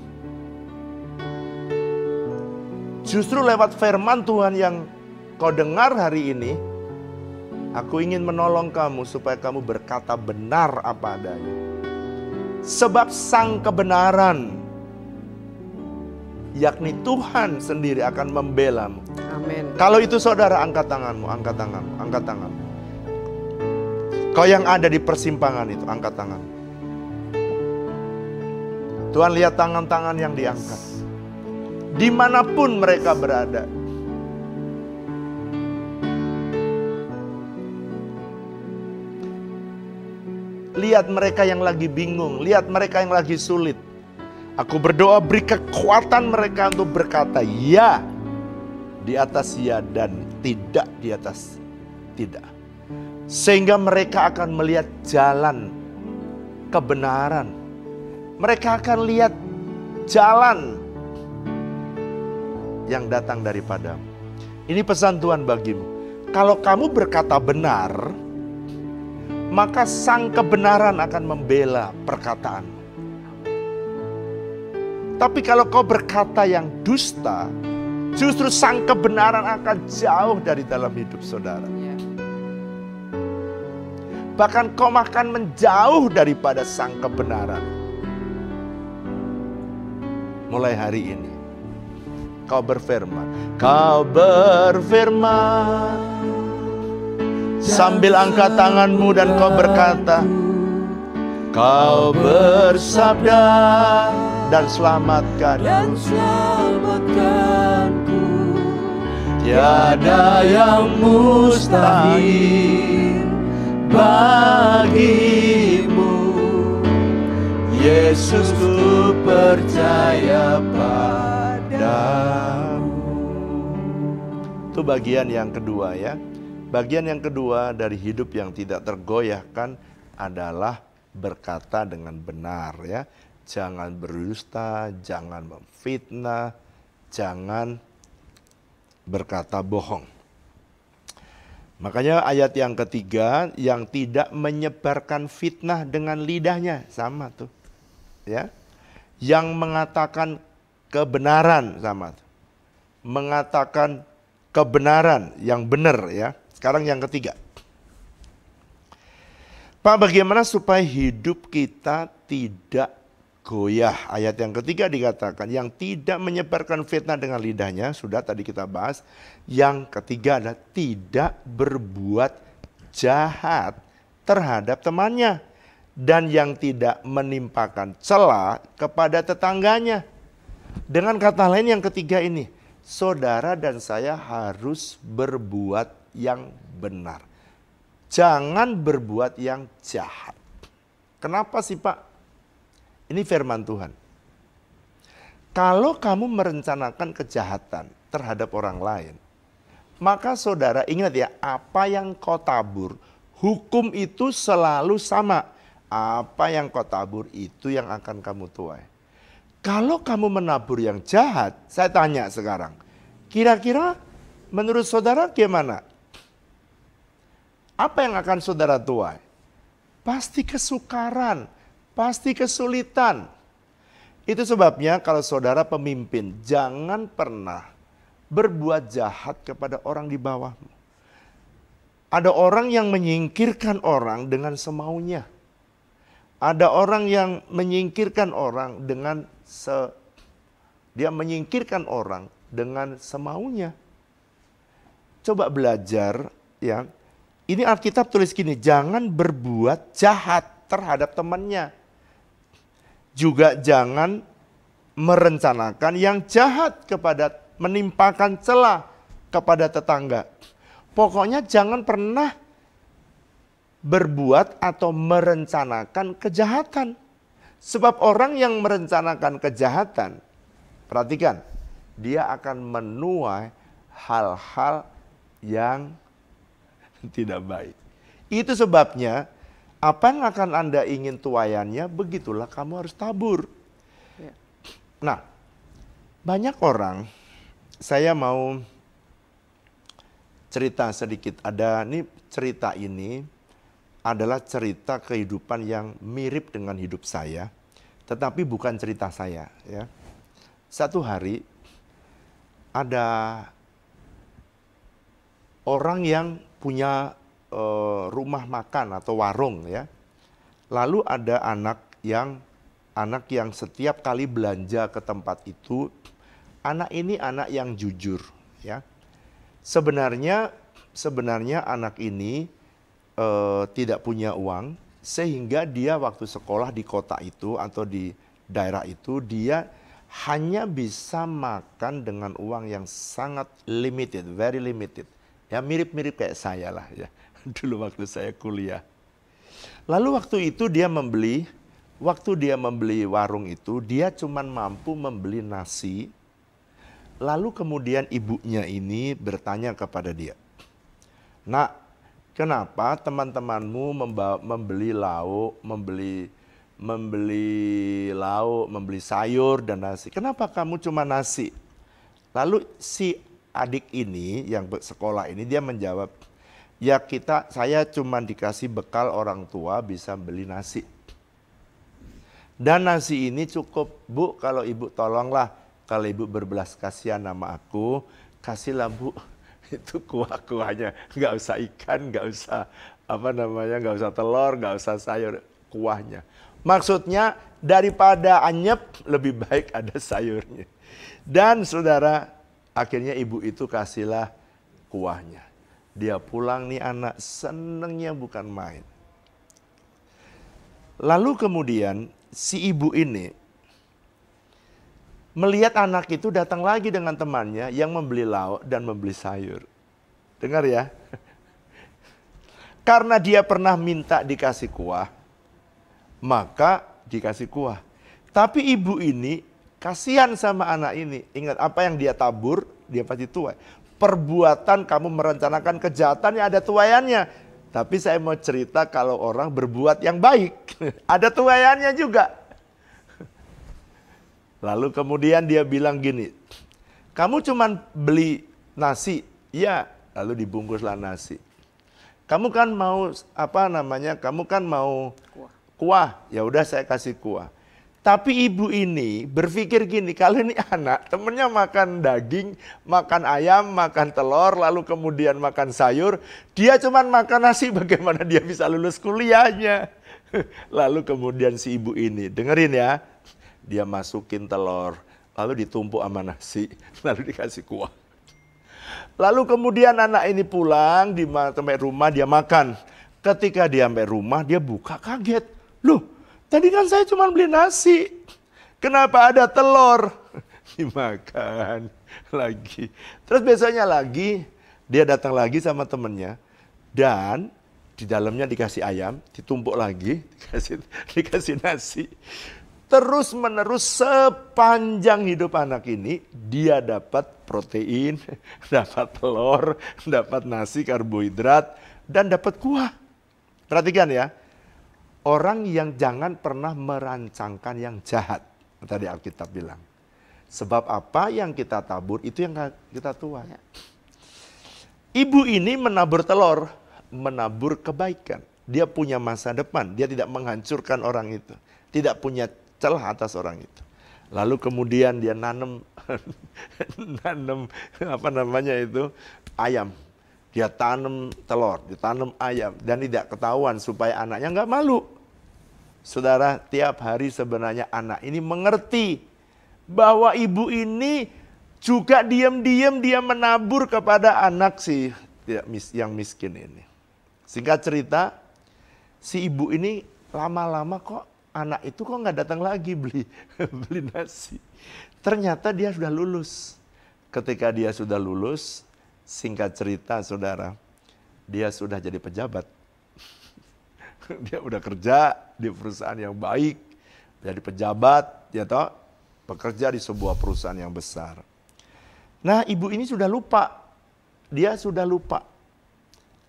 Justru lewat firman Tuhan yang kau dengar hari ini, aku ingin menolong kamu supaya kamu berkata benar apa adanya. Sebab sang kebenaran, yakni Tuhan sendiri akan membelamu. Amin. Kalau itu saudara, angkat tanganmu, angkat tanganmu, angkat tanganmu. Kau yang ada di persimpangan itu, angkat tangan. Tuhan lihat tangan-tangan yang diangkat. Dimanapun mereka berada. Lihat mereka yang lagi bingung, lihat mereka yang lagi sulit. Aku berdoa beri kekuatan mereka untuk berkata ya di atas ya dan tidak di atas tidak. Sehingga mereka akan melihat jalan kebenaran. Mereka akan lihat jalan yang datang daripadamu. Ini pesan Tuhan bagimu. Kalau kamu berkata benar, maka sang kebenaran akan membela perkataanmu. Tapi kalau kau berkata yang dusta, justru sang kebenaran akan jauh dari dalam hidup saudara. Bahkan kau akan menjauh daripada sang kebenaran. Mulai hari ini, kau berfirman. Sambil angkat tanganmu dan kau berkata, kau bersabda dan selamatkanku. Tiada yang mustahil bagimu. Yesus, ku percaya padamu. Itu bagian yang kedua ya. Bagian yang kedua dari hidup yang tidak tergoyahkan adalah berkata dengan benar ya. Jangan berdusta, jangan memfitnah, jangan berkata bohong. Makanya ayat yang ketiga, yang tidak menyebarkan fitnah dengan lidahnya, sama tuh. Ya. Yang mengatakan kebenaran, sama tuh. Mengatakan kebenaran yang benar ya. Sekarang yang ketiga. Pak, bagaimana supaya hidup kita tidak goyah? Ayat yang ketiga dikatakan yang tidak menyebarkan fitnah dengan lidahnya, sudah tadi kita bahas. Yang ketiga adalah tidak berbuat jahat terhadap temannya dan yang tidak menimpakan cela kepada tetangganya. Dengan kata lain yang ketiga ini, saudara dan saya harus berbuat yang benar. Jangan berbuat yang jahat. Kenapa sih Pak? Ini firman Tuhan. Kalau kamu merencanakan kejahatan terhadap orang lain, maka saudara ingat ya, apa yang kau tabur, hukum itu selalu sama. Apa yang kau tabur itu yang akan kamu tuai. Kalau kamu menabur yang jahat, saya tanya sekarang, kira-kira menurut saudara gimana? Apa yang akan saudara tuai? Pasti kesukaran, pasti kesulitan. Itu sebabnya kalau saudara pemimpin, jangan pernah berbuat jahat kepada orang di bawahmu. Ada orang yang menyingkirkan orang dengan semaunya. Ada orang yang menyingkirkan orang dengan dia menyingkirkan orang dengan semaunya. Coba belajar ya. Ini Alkitab tulis gini, jangan berbuat jahat terhadap temannya. Juga jangan merencanakan yang jahat kepada, menimpakan cela kepada tetangga. Pokoknya jangan pernah berbuat atau merencanakan kejahatan. Sebab orang yang merencanakan kejahatan, perhatikan, dia akan menuai hal-hal yang tidak baik. Itu sebabnya apa yang akan Anda ingin tuaiannya, begitulah kamu harus tabur. Ya. Nah, banyak orang, saya mau cerita sedikit. Ada nih, cerita ini adalah cerita kehidupan yang mirip dengan hidup saya, tetapi bukan cerita saya. Ya. Satu hari ada orang yang punya rumah makan atau warung ya. Lalu ada anak yang setiap kali belanja ke tempat itu, anak ini anak yang jujur ya. Sebenarnya anak ini tidak punya uang, sehingga dia waktu sekolah di kota itu atau di daerah itu dia hanya bisa makan dengan uang yang sangat limited, very limited. Ya mirip-mirip kayak saya lah ya, dulu waktu saya kuliah. Lalu waktu itu dia membeli warung itu, dia cuman mampu membeli nasi. Lalu kemudian ibunya ini bertanya kepada dia, "Nak, kenapa teman-temanmu membeli lauk, membeli sayur dan nasi? Kenapa kamu cuma nasi?" Lalu si adik ini yang sekolah ini dia menjawab, ya saya cuma dikasih bekal orang tua bisa beli nasi. Dan nasi ini cukup, Bu, kalau Ibu tolonglah, kalau Ibu berbelas kasihan sama aku, kasihlah Bu, itu kuah-kuahnya, nggak usah ikan, nggak usah nggak usah telur, nggak usah sayur, kuahnya. Maksudnya daripada anyep, lebih baik ada sayurnya. Dan saudara, akhirnya ibu itu kasihlah kuahnya. Dia pulang nih anak, senengnya bukan main. Lalu kemudian si ibu ini melihat anak itu datang lagi dengan temannya yang membeli lauk dan membeli sayur. Dengar ya. Karena dia pernah minta dikasih kuah, maka dikasih kuah. Tapi ibu ini kasihan sama anak ini. Ingat apa yang dia tabur, dia pasti tuai. Perbuatan kamu merencanakan kejahatan yang ada tuaiannya. Tapi saya mau cerita kalau orang berbuat yang baik, ada tuaiannya juga. Lalu kemudian dia bilang gini, kamu cuman beli nasi? Ya, lalu dibungkuslah nasi. Kamu kan mau kamu kan mau kuah. Ya udah saya kasih kuah. Tapi ibu ini berpikir gini, kalau ini anak temennya makan daging, makan ayam, makan telur, lalu kemudian makan sayur, dia cuman makan nasi, bagaimana dia bisa lulus kuliahnya? Lalu kemudian si ibu ini, dengerin ya, dia masukin telur, lalu ditumpuk sama nasi, lalu dikasih kuah. Lalu kemudian anak ini pulang, sampai rumah dia makan. Ketika dia sampai rumah, dia buka kaget. Loh, tadi kan saya cuma beli nasi. Kenapa ada telur? Dimakan lagi. Terus besoknya lagi, dia datang lagi sama temennya. Dan di dalamnya dikasih ayam, ditumpuk lagi, dikasih nasi. Terus menerus sepanjang hidup anak ini, dia dapat protein, dapat telur, dapat nasi, karbohidrat, dan dapat kuah. Perhatikan ya, orang yang jangan pernah merancangkan yang jahat. Tadi Alkitab bilang. Sebab apa yang kita tabur, itu yang kita tuai. Ibu ini menabur telur, menabur kebaikan. Dia punya masa depan, dia tidak menghancurkan orang itu. Tidak punya celah atas orang itu. Lalu kemudian dia nanam ayam. Dia tanam telur, dia tanam ayam dan tidak ketahuan supaya anaknya nggak malu. Saudara, tiap hari sebenarnya anak ini mengerti bahwa ibu ini juga diam-diam dia menabur kepada anak yang miskin ini. Singkat cerita, si ibu ini lama-lama kok anak itu kok nggak datang lagi beli nasi. Ternyata dia sudah lulus. Ketika dia sudah lulus, singkat cerita saudara, dia sudah jadi pejabat. Dia udah kerja di perusahaan yang baik, jadi pejabat, dia bekerja di sebuah perusahaan yang besar. Nah, ibu ini sudah lupa. Dia sudah lupa.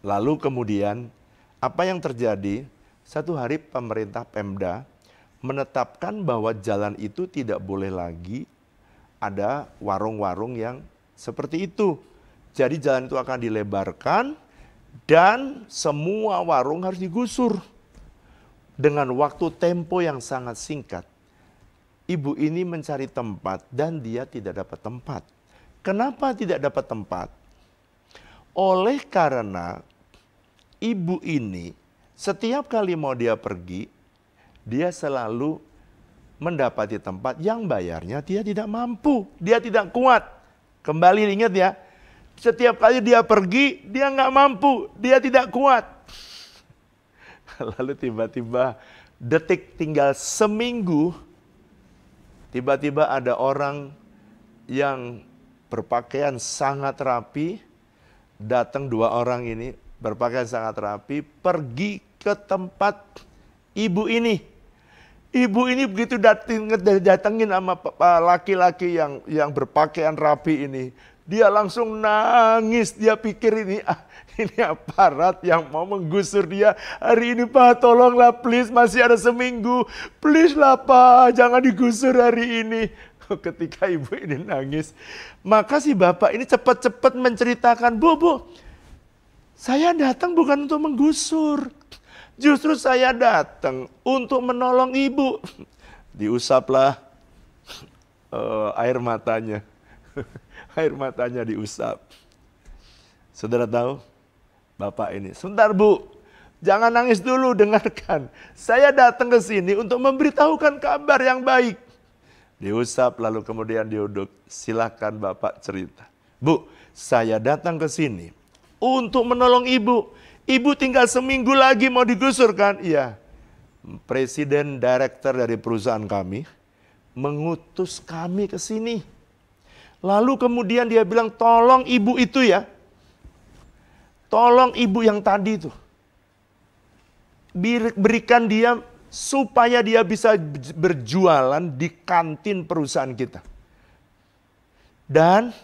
Lalu kemudian apa yang terjadi? Satu hari pemerintah Pemda menetapkan bahwa jalan itu tidak boleh lagi ada warung-warung yang seperti itu. Jadi jalan itu akan dilebarkan dan semua warung harus digusur. Dengan waktu tempo yang sangat singkat. Ibu ini mencari tempat dan dia tidak dapat tempat. Kenapa tidak dapat tempat? Oleh karena ibu ini setiap kali mau dia pergi, dia selalu mendapati tempat yang bayarnya dia tidak mampu, dia tidak kuat. Kembali ingat ya, setiap kali dia pergi, dia nggak mampu, dia tidak kuat. Lalu tiba-tiba detik tinggal seminggu, tiba-tiba ada orang yang berpakaian sangat rapi, datang 2 orang ini berpakaian sangat rapi, pergi ke tempat ibu ini. Ibu ini begitu datengin sama laki-laki yang berpakaian rapi ini. Dia langsung nangis, dia pikir ini aparat yang mau menggusur dia. Hari ini Pak, tolonglah please, masih ada seminggu. Please lah Pak, jangan digusur hari ini. Ketika ibu ini nangis, maka si bapak ini cepat-cepat menceritakan, Bu, Saya datang bukan untuk menggusur. Justru saya datang untuk menolong ibu. Diusaplah air matanya. Air matanya diusap. Saudara tahu? Bapak ini, sebentar Bu, jangan nangis dulu, dengarkan. Saya datang ke sini untuk memberitahukan kabar yang baik. Diusap lalu kemudian diuduk. Silakan Bapak cerita. Bu, saya datang ke sini untuk menolong ibu. Ibu tinggal seminggu lagi mau digusur kan? Iya. Presiden direktur dari perusahaan kami mengutus kami ke sini. Lalu kemudian dia bilang, tolong ibu itu ya. Tolong ibu yang tadi itu. Berikan dia supaya dia bisa berjualan di kantin perusahaan kita. Dan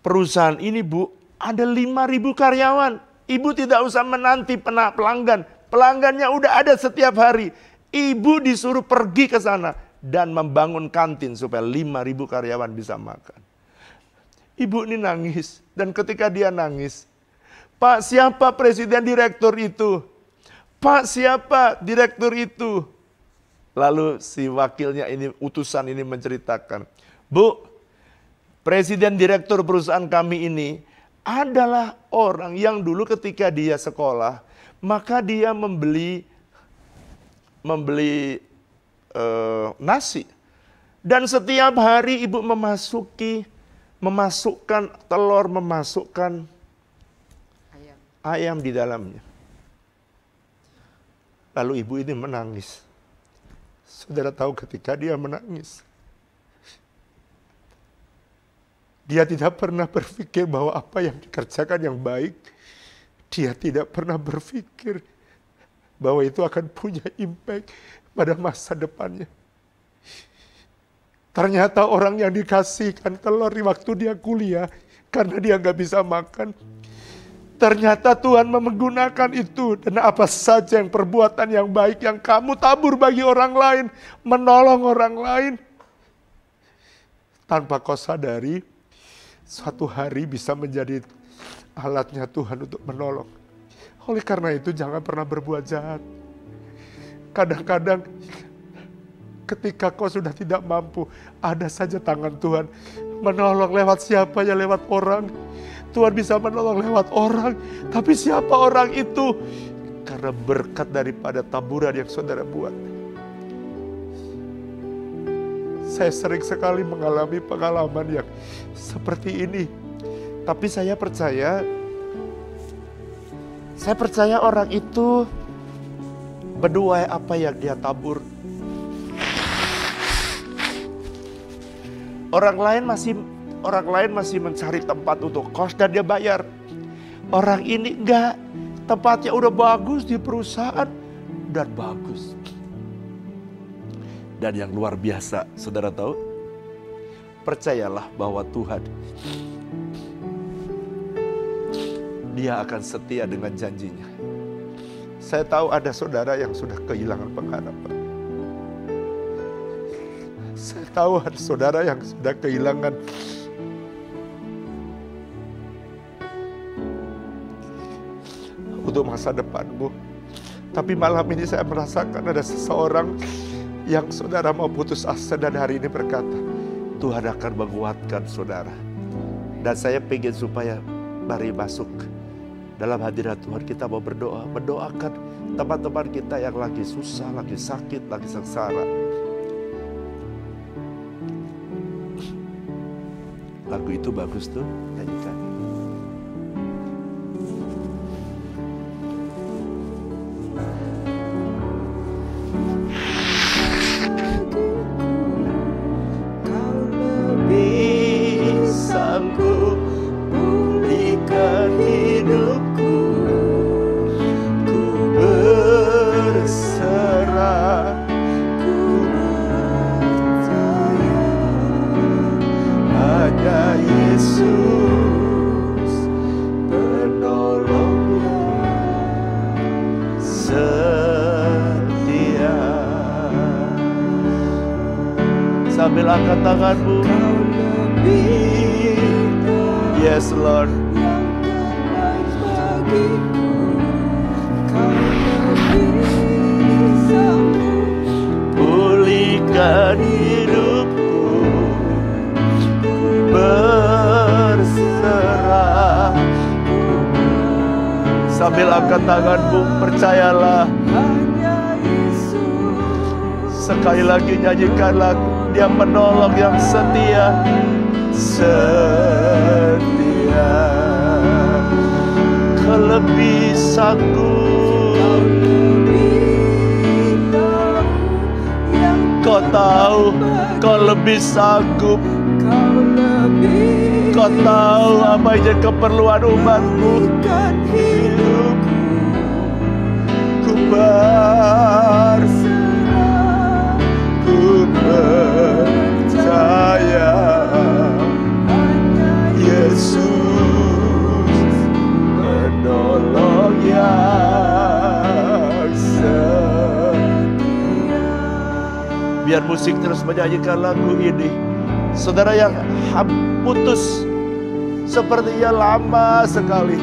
perusahaan ini Bu, ada 5.000 karyawan. Ibu tidak usah menanti pelanggan. Pelanggannya udah ada setiap hari. Ibu disuruh pergi ke sana dan membangun kantin supaya 5.000 karyawan bisa makan. Ibu ini nangis. Dan ketika dia nangis, Pak, siapa presiden direktur itu? Pak, siapa direktur itu? Lalu si wakilnya ini, utusan ini menceritakan, Bu, presiden direktur perusahaan kami ini adalah orang yang dulu ketika dia sekolah, maka dia membeli nasi. Dan setiap hari ibu memasukkan telur, memasukkan ayam di dalamnya. Lalu ibu ini menangis. Saudara tahu ketika dia menangis, dia tidak pernah berpikir bahwa apa yang dikerjakan yang baik, dia tidak pernah berpikir bahwa itu akan punya impact pada masa depannya. Ternyata orang yang dikasihkan telur di waktu dia kuliah, karena dia gak bisa makan, ternyata Tuhan menggunakan itu. Dan apa saja yang perbuatan yang baik yang kamu tabur bagi orang lain, menolong orang lain, tanpa kau sadari, suatu hari bisa menjadi alatnya Tuhan untuk menolong. Oleh karena itu jangan pernah berbuat jahat. Kadang-kadang ketika kau sudah tidak mampu, ada saja tangan Tuhan menolong. Lewat siapa ya? Lewat orang. Tuhan bisa menolong lewat orang. Tapi siapa orang itu? Karena berkat daripada taburan yang saudara buat. Saya sering sekali mengalami pengalaman yang seperti ini. Tapi saya percaya orang itu menuai apa yang dia tabur. Orang lain masih mencari tempat untuk kos dan dia bayar. Orang ini enggak, tempatnya udah bagus di perusahaan dan bagus. Dan yang luar biasa, saudara tahu, percayalah bahwa Tuhan, Dia akan setia dengan janjinya. Saya tahu ada saudara yang sudah kehilangan pengharapan. Saya tahu ada saudara yang sudah kehilangan untuk masa depanmu. Tapi malam ini saya merasakan ada seseorang yang saudara mau putus asa dan hari ini berkata, Tuhan akan menguatkan saudara. Dan saya ingin supaya mari masuk dalam hadirat Tuhan, kita mau berdoa, mendoakan teman-teman kita yang lagi susah, lagi sakit, lagi sengsara. Lagu itu bagus tuh, nyanyikan. Kau lebih sanggup pulihkan hidupku. Ku berserah, ku percaya hanya Yesus penolongnya setia. Sambil angkat tanganmu. Kau lebih Yes Lord. bagiku, Kau lebih sanggup pulihkan hidupku. Berserah. Sambil angkat tanganmu, percayalah. Sekali lagi nyanyikan lagu. Dia penolong yang setia. Setia. Kau lebih sanggup. Kau tahu, kau lebih sanggup. Kau tahu apa yang keperluan umatmu. Ku berserah, ku percaya, Yesus menolong yang setia. Biar musik terus menyanyikan lagu ini. Saudara yang putus sepertinya lama sekali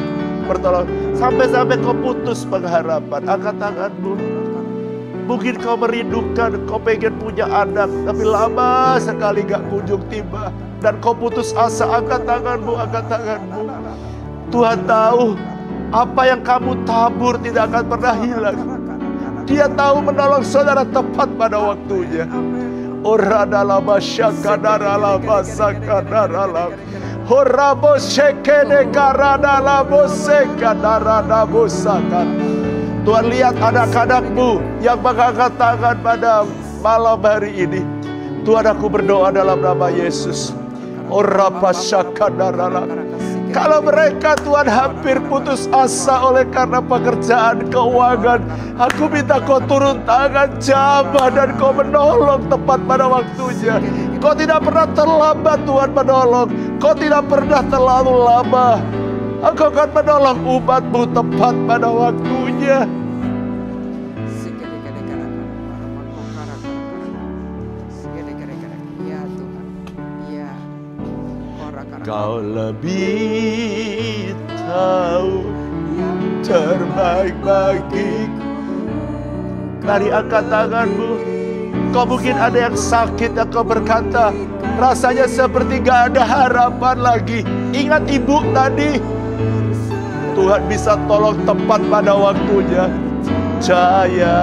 bertolong, sampai-sampai kau putus pengharapan, angkat tanganmu. Mungkin kau merindukan, kau pengen punya anak, tapi lama sekali gak kunjung tiba, dan kau putus asa. Angkat tanganmu, angkat tanganmu. Tuhan tahu apa yang kamu tabur tidak akan pernah hilang. Dia tahu menolong saudara tepat pada waktunya. Oradalaba syakadaralaba sakadaralaba horabo shekene karadalabo sekadarabo sakan. Tuhan lihat anak-anakmu yang mengangkat tangan pada malam hari ini. Tuhan, aku berdoa dalam nama Yesus. Oraba syakadaralaba. Kalau mereka Tuhan hampir putus asa oleh karena pekerjaan, keuangan, aku minta kau turun tangan jamah dan kau menolong tepat pada waktunya. Kau tidak pernah terlambat Tuhan menolong. Kau tidak pernah terlalu lama. Engkau akan menolong umatmu tepat pada waktunya. Kau lebih tahu yang terbaik bagiku. Mari angkat tanganmu. Kau mungkin ada yang sakit dan kau berkata, rasanya seperti gak ada harapan lagi. Ingat ibu tadi. Tuhan bisa tolong tepat pada waktunya. Percaya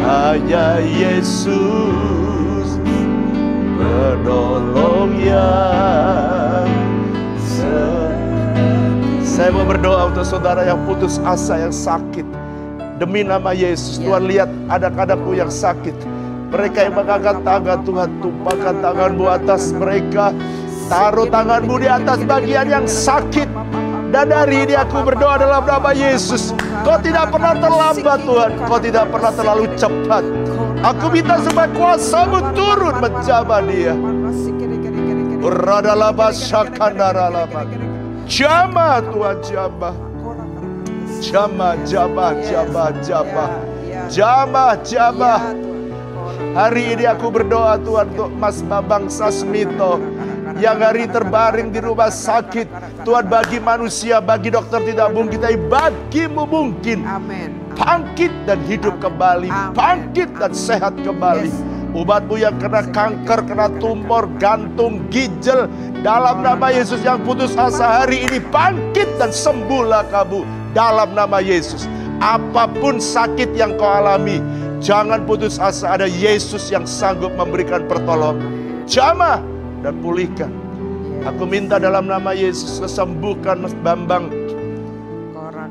hanya Yesus penolong yang Saya mau berdoa untuk saudara yang putus asa, yang sakit. Demi nama Yesus, Tuhan lihat anak-anakmu yang sakit. Mereka yang mengangkat tangan, Tuhan tumpahkan tanganmu atas mereka. Taruh tanganmu di atas bagian yang sakit. Dan hari ini aku berdoa dalam nama Yesus. Kau tidak pernah terlambat Tuhan. Kau tidak pernah terlalu cepat. Aku minta supaya kuasa-Mu turun menjamah dia. Uradalaba syakandaralaba. Jamah Tuhan, jamah. Jamah, jamah, jamah, jamah. Jamah, jamah. Hari ini aku berdoa Tuhan untuk Mas Bambang Sasmito yang hari terbaring di rumah sakit. Tuhan, bagi manusia, bagi dokter tidak mungkin, tapi bagimu mungkin. Bangkit dan hidup kembali. Bangkit dan sehat kembali. Umatmu yang kena kanker, kena tumor, gantung, ginjal, dalam nama Yesus yang putus asa hari ini, bangkit dan sembuhlah kamu dalam nama Yesus. Apapun sakit yang kau alami, jangan putus asa. Ada Yesus yang sanggup memberikan pertolongan. Jamah dan pulihkan. Aku minta dalam nama Yesus, kesembuhkan Mas Bambang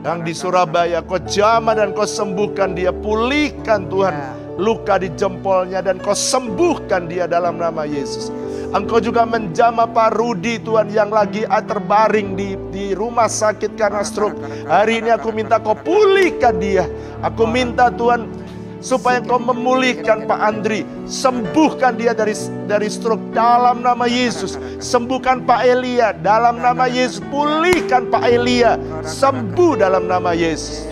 yang di Surabaya. Kau jamah dan kau sembuhkan dia. Pulihkan Tuhan luka di jempolnya dan kau sembuhkan dia dalam nama Yesus. Engkau juga menjamah Pak Rudi Tuhan yang lagi terbaring di rumah sakit karena stroke. Hari ini aku minta kau pulihkan dia. Aku minta Tuhan supaya kau memulihkan Pak Andri. Sembuhkan dia dari stroke dalam nama Yesus. Sembuhkan Pak Elia dalam nama Yesus. Pulihkan Pak Elia. Sembuh dalam nama Yesus.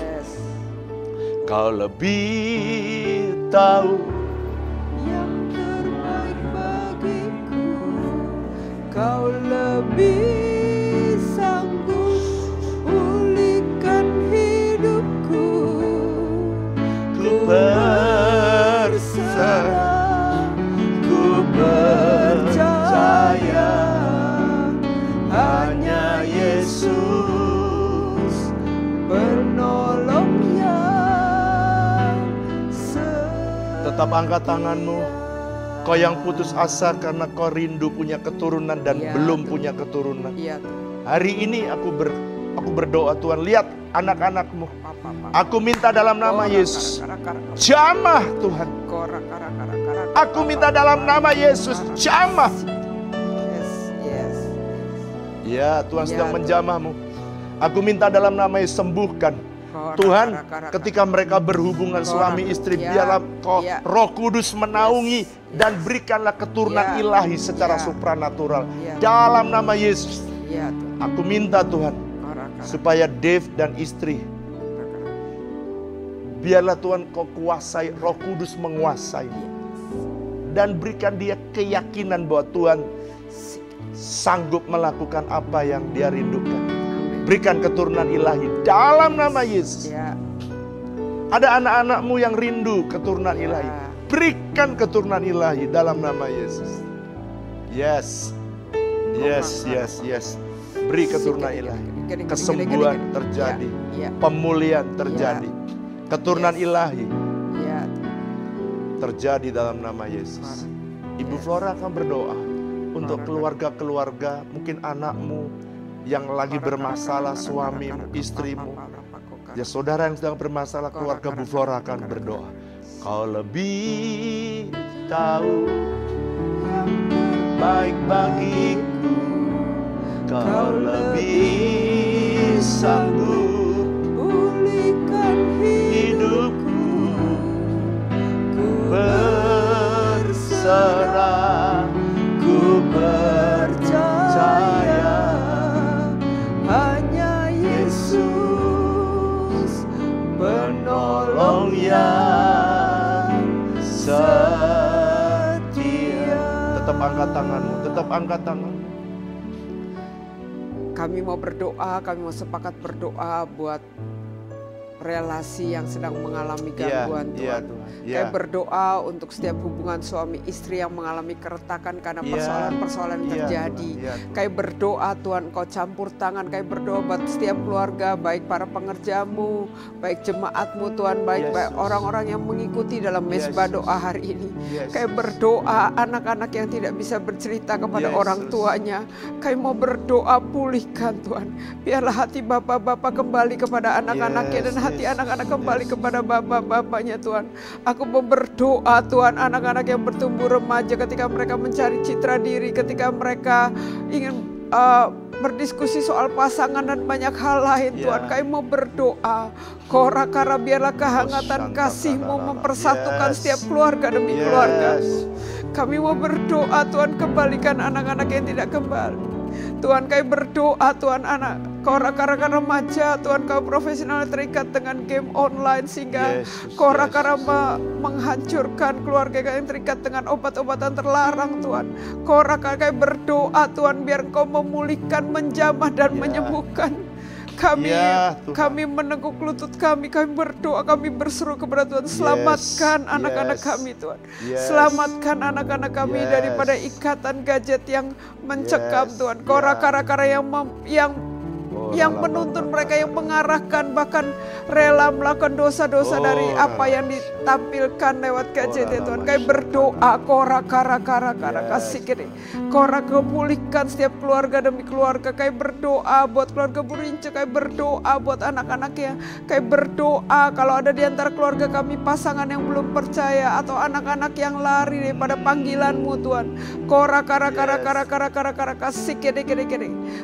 Kau lebih tahu yang terbaik bagiku. Kau lebih sanggup Tetap angkat tanganmu. Kau yang putus asa karena kau rindu punya keturunan dan Ya, belum Tuhan. punya keturunan. Iya Tuhan. Hari ini aku berdoa Tuhan, lihat anak-anakmu. Papa. Aku minta dalam nama Yesus, jamah Tuhan. Aku minta dalam nama Yesus, jamah. Yes. Ya, Tuhan Ya, sedang Tuhan. menjamahmu. Aku minta dalam nama Yesus, sembuhkan. Tuhan, ketika mereka berhubungan suami istri, Ya, biarlah kau ya. Roh Kudus menaungi dan berikanlah keturunan Ya, ilahi secara ya. supranatural. Ya. Dalam nama Yesus, Iya Tuhan. aku minta Tuhan, supaya Dave dan istri, biarlah Tuhan kau kuasai, Roh Kudus menguasai. Dan berikan dia keyakinan bahwa Tuhan sanggup melakukan apa yang dia rindukan. Berikan keturunan ilahi dalam nama Yesus. Ya. Ada anak-anakmu yang rindu keturunan Ya. ilahi. Berikan keturunan ilahi dalam nama Yesus. Yes. Beri keturunan ilahi. Kesembuhan terjadi. Ya. Pemulihan terjadi. Keturunan Yes. ilahi Ya. terjadi dalam nama Yesus. Ibu Yes. Flora akan berdoa untuk keluarga-keluarga, mungkin anakmu yang lagi bermasalah, suamimu, istrimu. Ya, saudara yang sedang bermasalah, keluarga Bu Flora akan berdoa. Kau lebih tahu yang terbaik bagiku. Kau lebih sanggup Pulihkan hidupku. Ku berserah, ku percaya. Hanya Yesus Penolong yang setia. Tetap angkat tanganmu, tetap angkat tanganmu. Kami mau berdoa, kami mau sepakat berdoa buat relasi yang sedang mengalami gangguan Tuhan. Kami berdoa untuk setiap hubungan suami istri yang mengalami keretakan karena persoalan-persoalan yang terjadi. Kami berdoa Tuhan, Kau campur tangan. Kami berdoa buat setiap keluarga, baik para pengerjamu, baik jemaatmu Tuhan, baik orang-orang yang mengikuti dalam mesbah doa hari ini. Kami berdoa anak-anak yang tidak bisa bercerita kepada orang tuanya. Kami mau berdoa pulihkan Tuhan. Biarlah hati bapak-bapak kembali kepada anak-anaknya dan hati anak-anak kembali kepada bapak-bapaknya Tuhan. Aku mau berdoa Tuhan, anak-anak yang bertumbuh remaja ketika mereka mencari citra diri, ketika mereka ingin berdiskusi soal pasangan dan banyak hal lain Tuhan. Kami mau berdoa, Korakara, biarlah kehangatan kasih-Mu mempersatukan setiap keluarga demi keluarga. Kami mau berdoa Tuhan, kembalikan anak-anak yang tidak kembali. Tuhan, kami berdoa Tuhan, anak Korakara remaja Tuhan, kau profesional terikat dengan game online sehingga Korakara menghancurkan keluarga yang terikat dengan obat-obatan terlarang Tuhan. Korakara, kami berdoa Tuhan, biar Kau memulihkan, menjamah dan menyembuhkan. Kami meneguk lutut kami berdoa, kami berseru kepada Tuhan, selamatkan anak-anak kami Tuhan. Selamatkan anak-anak kami daripada ikatan gadget yang mencekam Tuhan. Korakara yang menuntun mereka, yang mengarahkan, bahkan rela melakukan dosa-dosa dari apa yang ditampilkan lewat gadget ya Tuhan. Kami berdoa, Korakara kasih kiri. Korakara pulihkan setiap keluarga demi keluarga. Kami berdoa buat keluarga Burince, kami berdoa buat anak-anaknya. Kami berdoa kalau ada di antara keluarga kami pasangan yang belum percaya atau anak-anak yang lari daripada panggilan-Mu Tuhan. Korakara kasih kiri.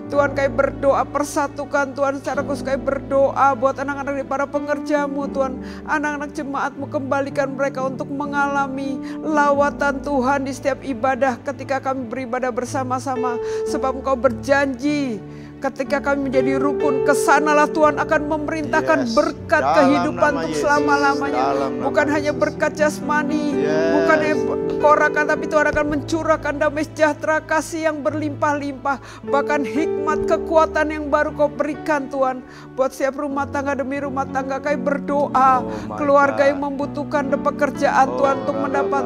Tuhan, kami berdoa persatukan Tuhan secara khusus. Kami berdoa buat anak-anak dari para pengerja-Mu Tuhan, anak-anak jemaat-Mu, kembalikan mereka untuk mengalami lawatan Tuhan di setiap ibadah ketika kami beribadah bersama-sama, sebab Engkau berjanji ketika kami menjadi rukun, kesanalah Tuhan akan memerintahkan berkat kehidupan untuk selama-lamanya. Bukan hanya berkat jasmani, bukan hanya korakan, tapi Tuhan akan mencurahkan damai sejahtera, kasih yang berlimpah-limpah, bahkan hikmat, kekuatan yang baru Kau berikan Tuhan buat setiap rumah tangga demi rumah tangga. Kami berdoa keluarga yang membutuhkan pekerjaan Tuhan untuk mendapat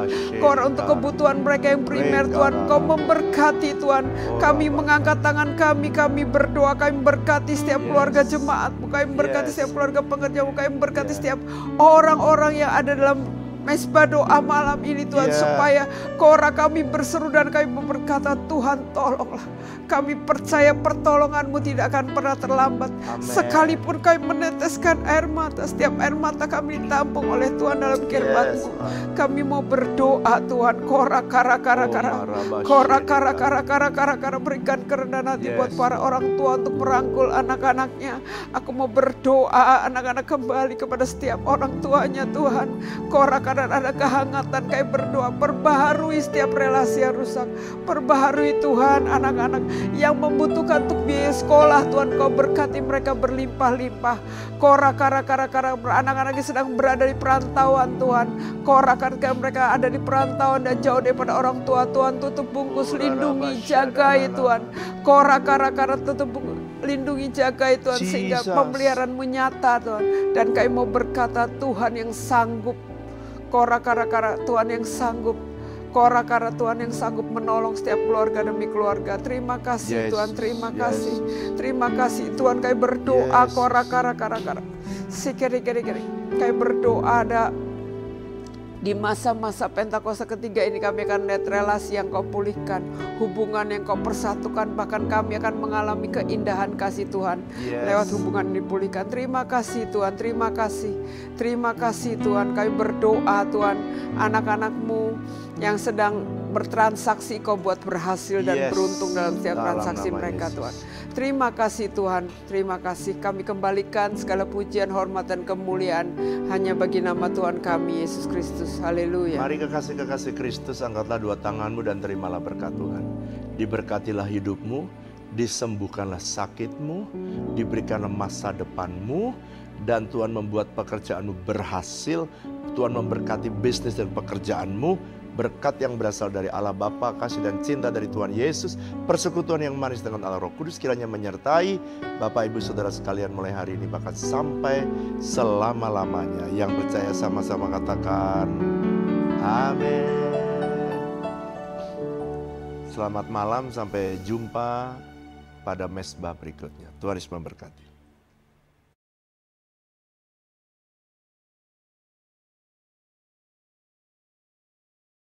untuk kebutuhan mereka yang primer Tuhan, Kau memberkati Tuhan. Kami mengangkat tangan kami berdoa, kami berkati setiap keluarga jemaat-Mu, kami berkati setiap keluarga pengerja-Mu, kami berkati setiap orang-orang yang ada dalam mesbah doa malam ini Tuhan, supaya Kora kami berseru dan kami berkata, Tuhan tolonglah. Kami percaya pertolongan-Mu tidak akan pernah terlambat. Sekalipun kami meneteskan air mata, setiap air mata kami ditampung oleh Tuhan dalam kirbat-Mu. Kami mau berdoa Tuhan, Kora kara berikan kerendahan hati buat para orang tua untuk merangkul anak-anaknya. Aku mau berdoa anak-anak kembali kepada setiap orang tuanya Tuhan. Kora karena ada kehangatan, kami berdoa, perbaharui setiap relasi yang rusak. Perbaharui Tuhan anak-anak yang membutuhkan untuk biaya sekolah Tuhan, Kau berkati mereka berlimpah-limpah. Kora anak-anak yang sedang berada di perantauan Tuhan, Kora karena mereka ada di perantauan dan jauh daripada orang tua Tuhan, tutup bungkus, lindungi, jagai Tuhan. Kora tutup bungkus, lindungi, jagai Tuhan, sehingga pemeliharaan-Mu nyata Tuhan. Dan kami mau berkata, Tuhan yang sanggup, Kora Tuhan yang sanggup, Kora Tuhan yang sanggup menolong setiap keluarga demi keluarga. Terima kasih Tuhan, terima kasih. Terima kasih Tuhan, kami berdoa Kora sikiri-kiri. Kami berdoa ada di masa-masa Pentakosta ketiga ini, kami akan lihat relasi yang Kau pulihkan, hubungan yang Kau persatukan, bahkan kami akan mengalami keindahan kasih Tuhan lewat hubungan yang dipulihkan. Terima kasih Tuhan, terima kasih. Terima kasih Tuhan, kami berdoa Tuhan, anak-anak-Mu yang sedang bertransaksi Kau buat berhasil dan beruntung dalam setiap transaksi mereka Tuhan. Terima kasih Tuhan, terima kasih. Kami kembalikan segala pujian, hormat dan kemuliaan hanya bagi nama Tuhan kami Yesus Kristus. Haleluya. Mari kekasih-kekasih Kristus, angkatlah dua tanganmu dan terimalah berkat Tuhan. Diberkatilah hidupmu, disembuhkanlah sakitmu, diberikanlah masa depanmu, dan Tuhan membuat pekerjaanmu berhasil. Tuhan memberkati bisnis dan pekerjaanmu. Berkat yang berasal dari Allah Bapa, kasih dan cinta dari Tuhan Yesus, persekutuan yang manis dengan Allah Roh Kudus kiranya menyertai Bapak Ibu Saudara sekalian mulai hari ini bahkan sampai selama-lamanya. Yang percaya sama-sama katakan amin. Selamat malam, sampai jumpa pada mesbah berikutnya. Tuhan Yesus memberkati.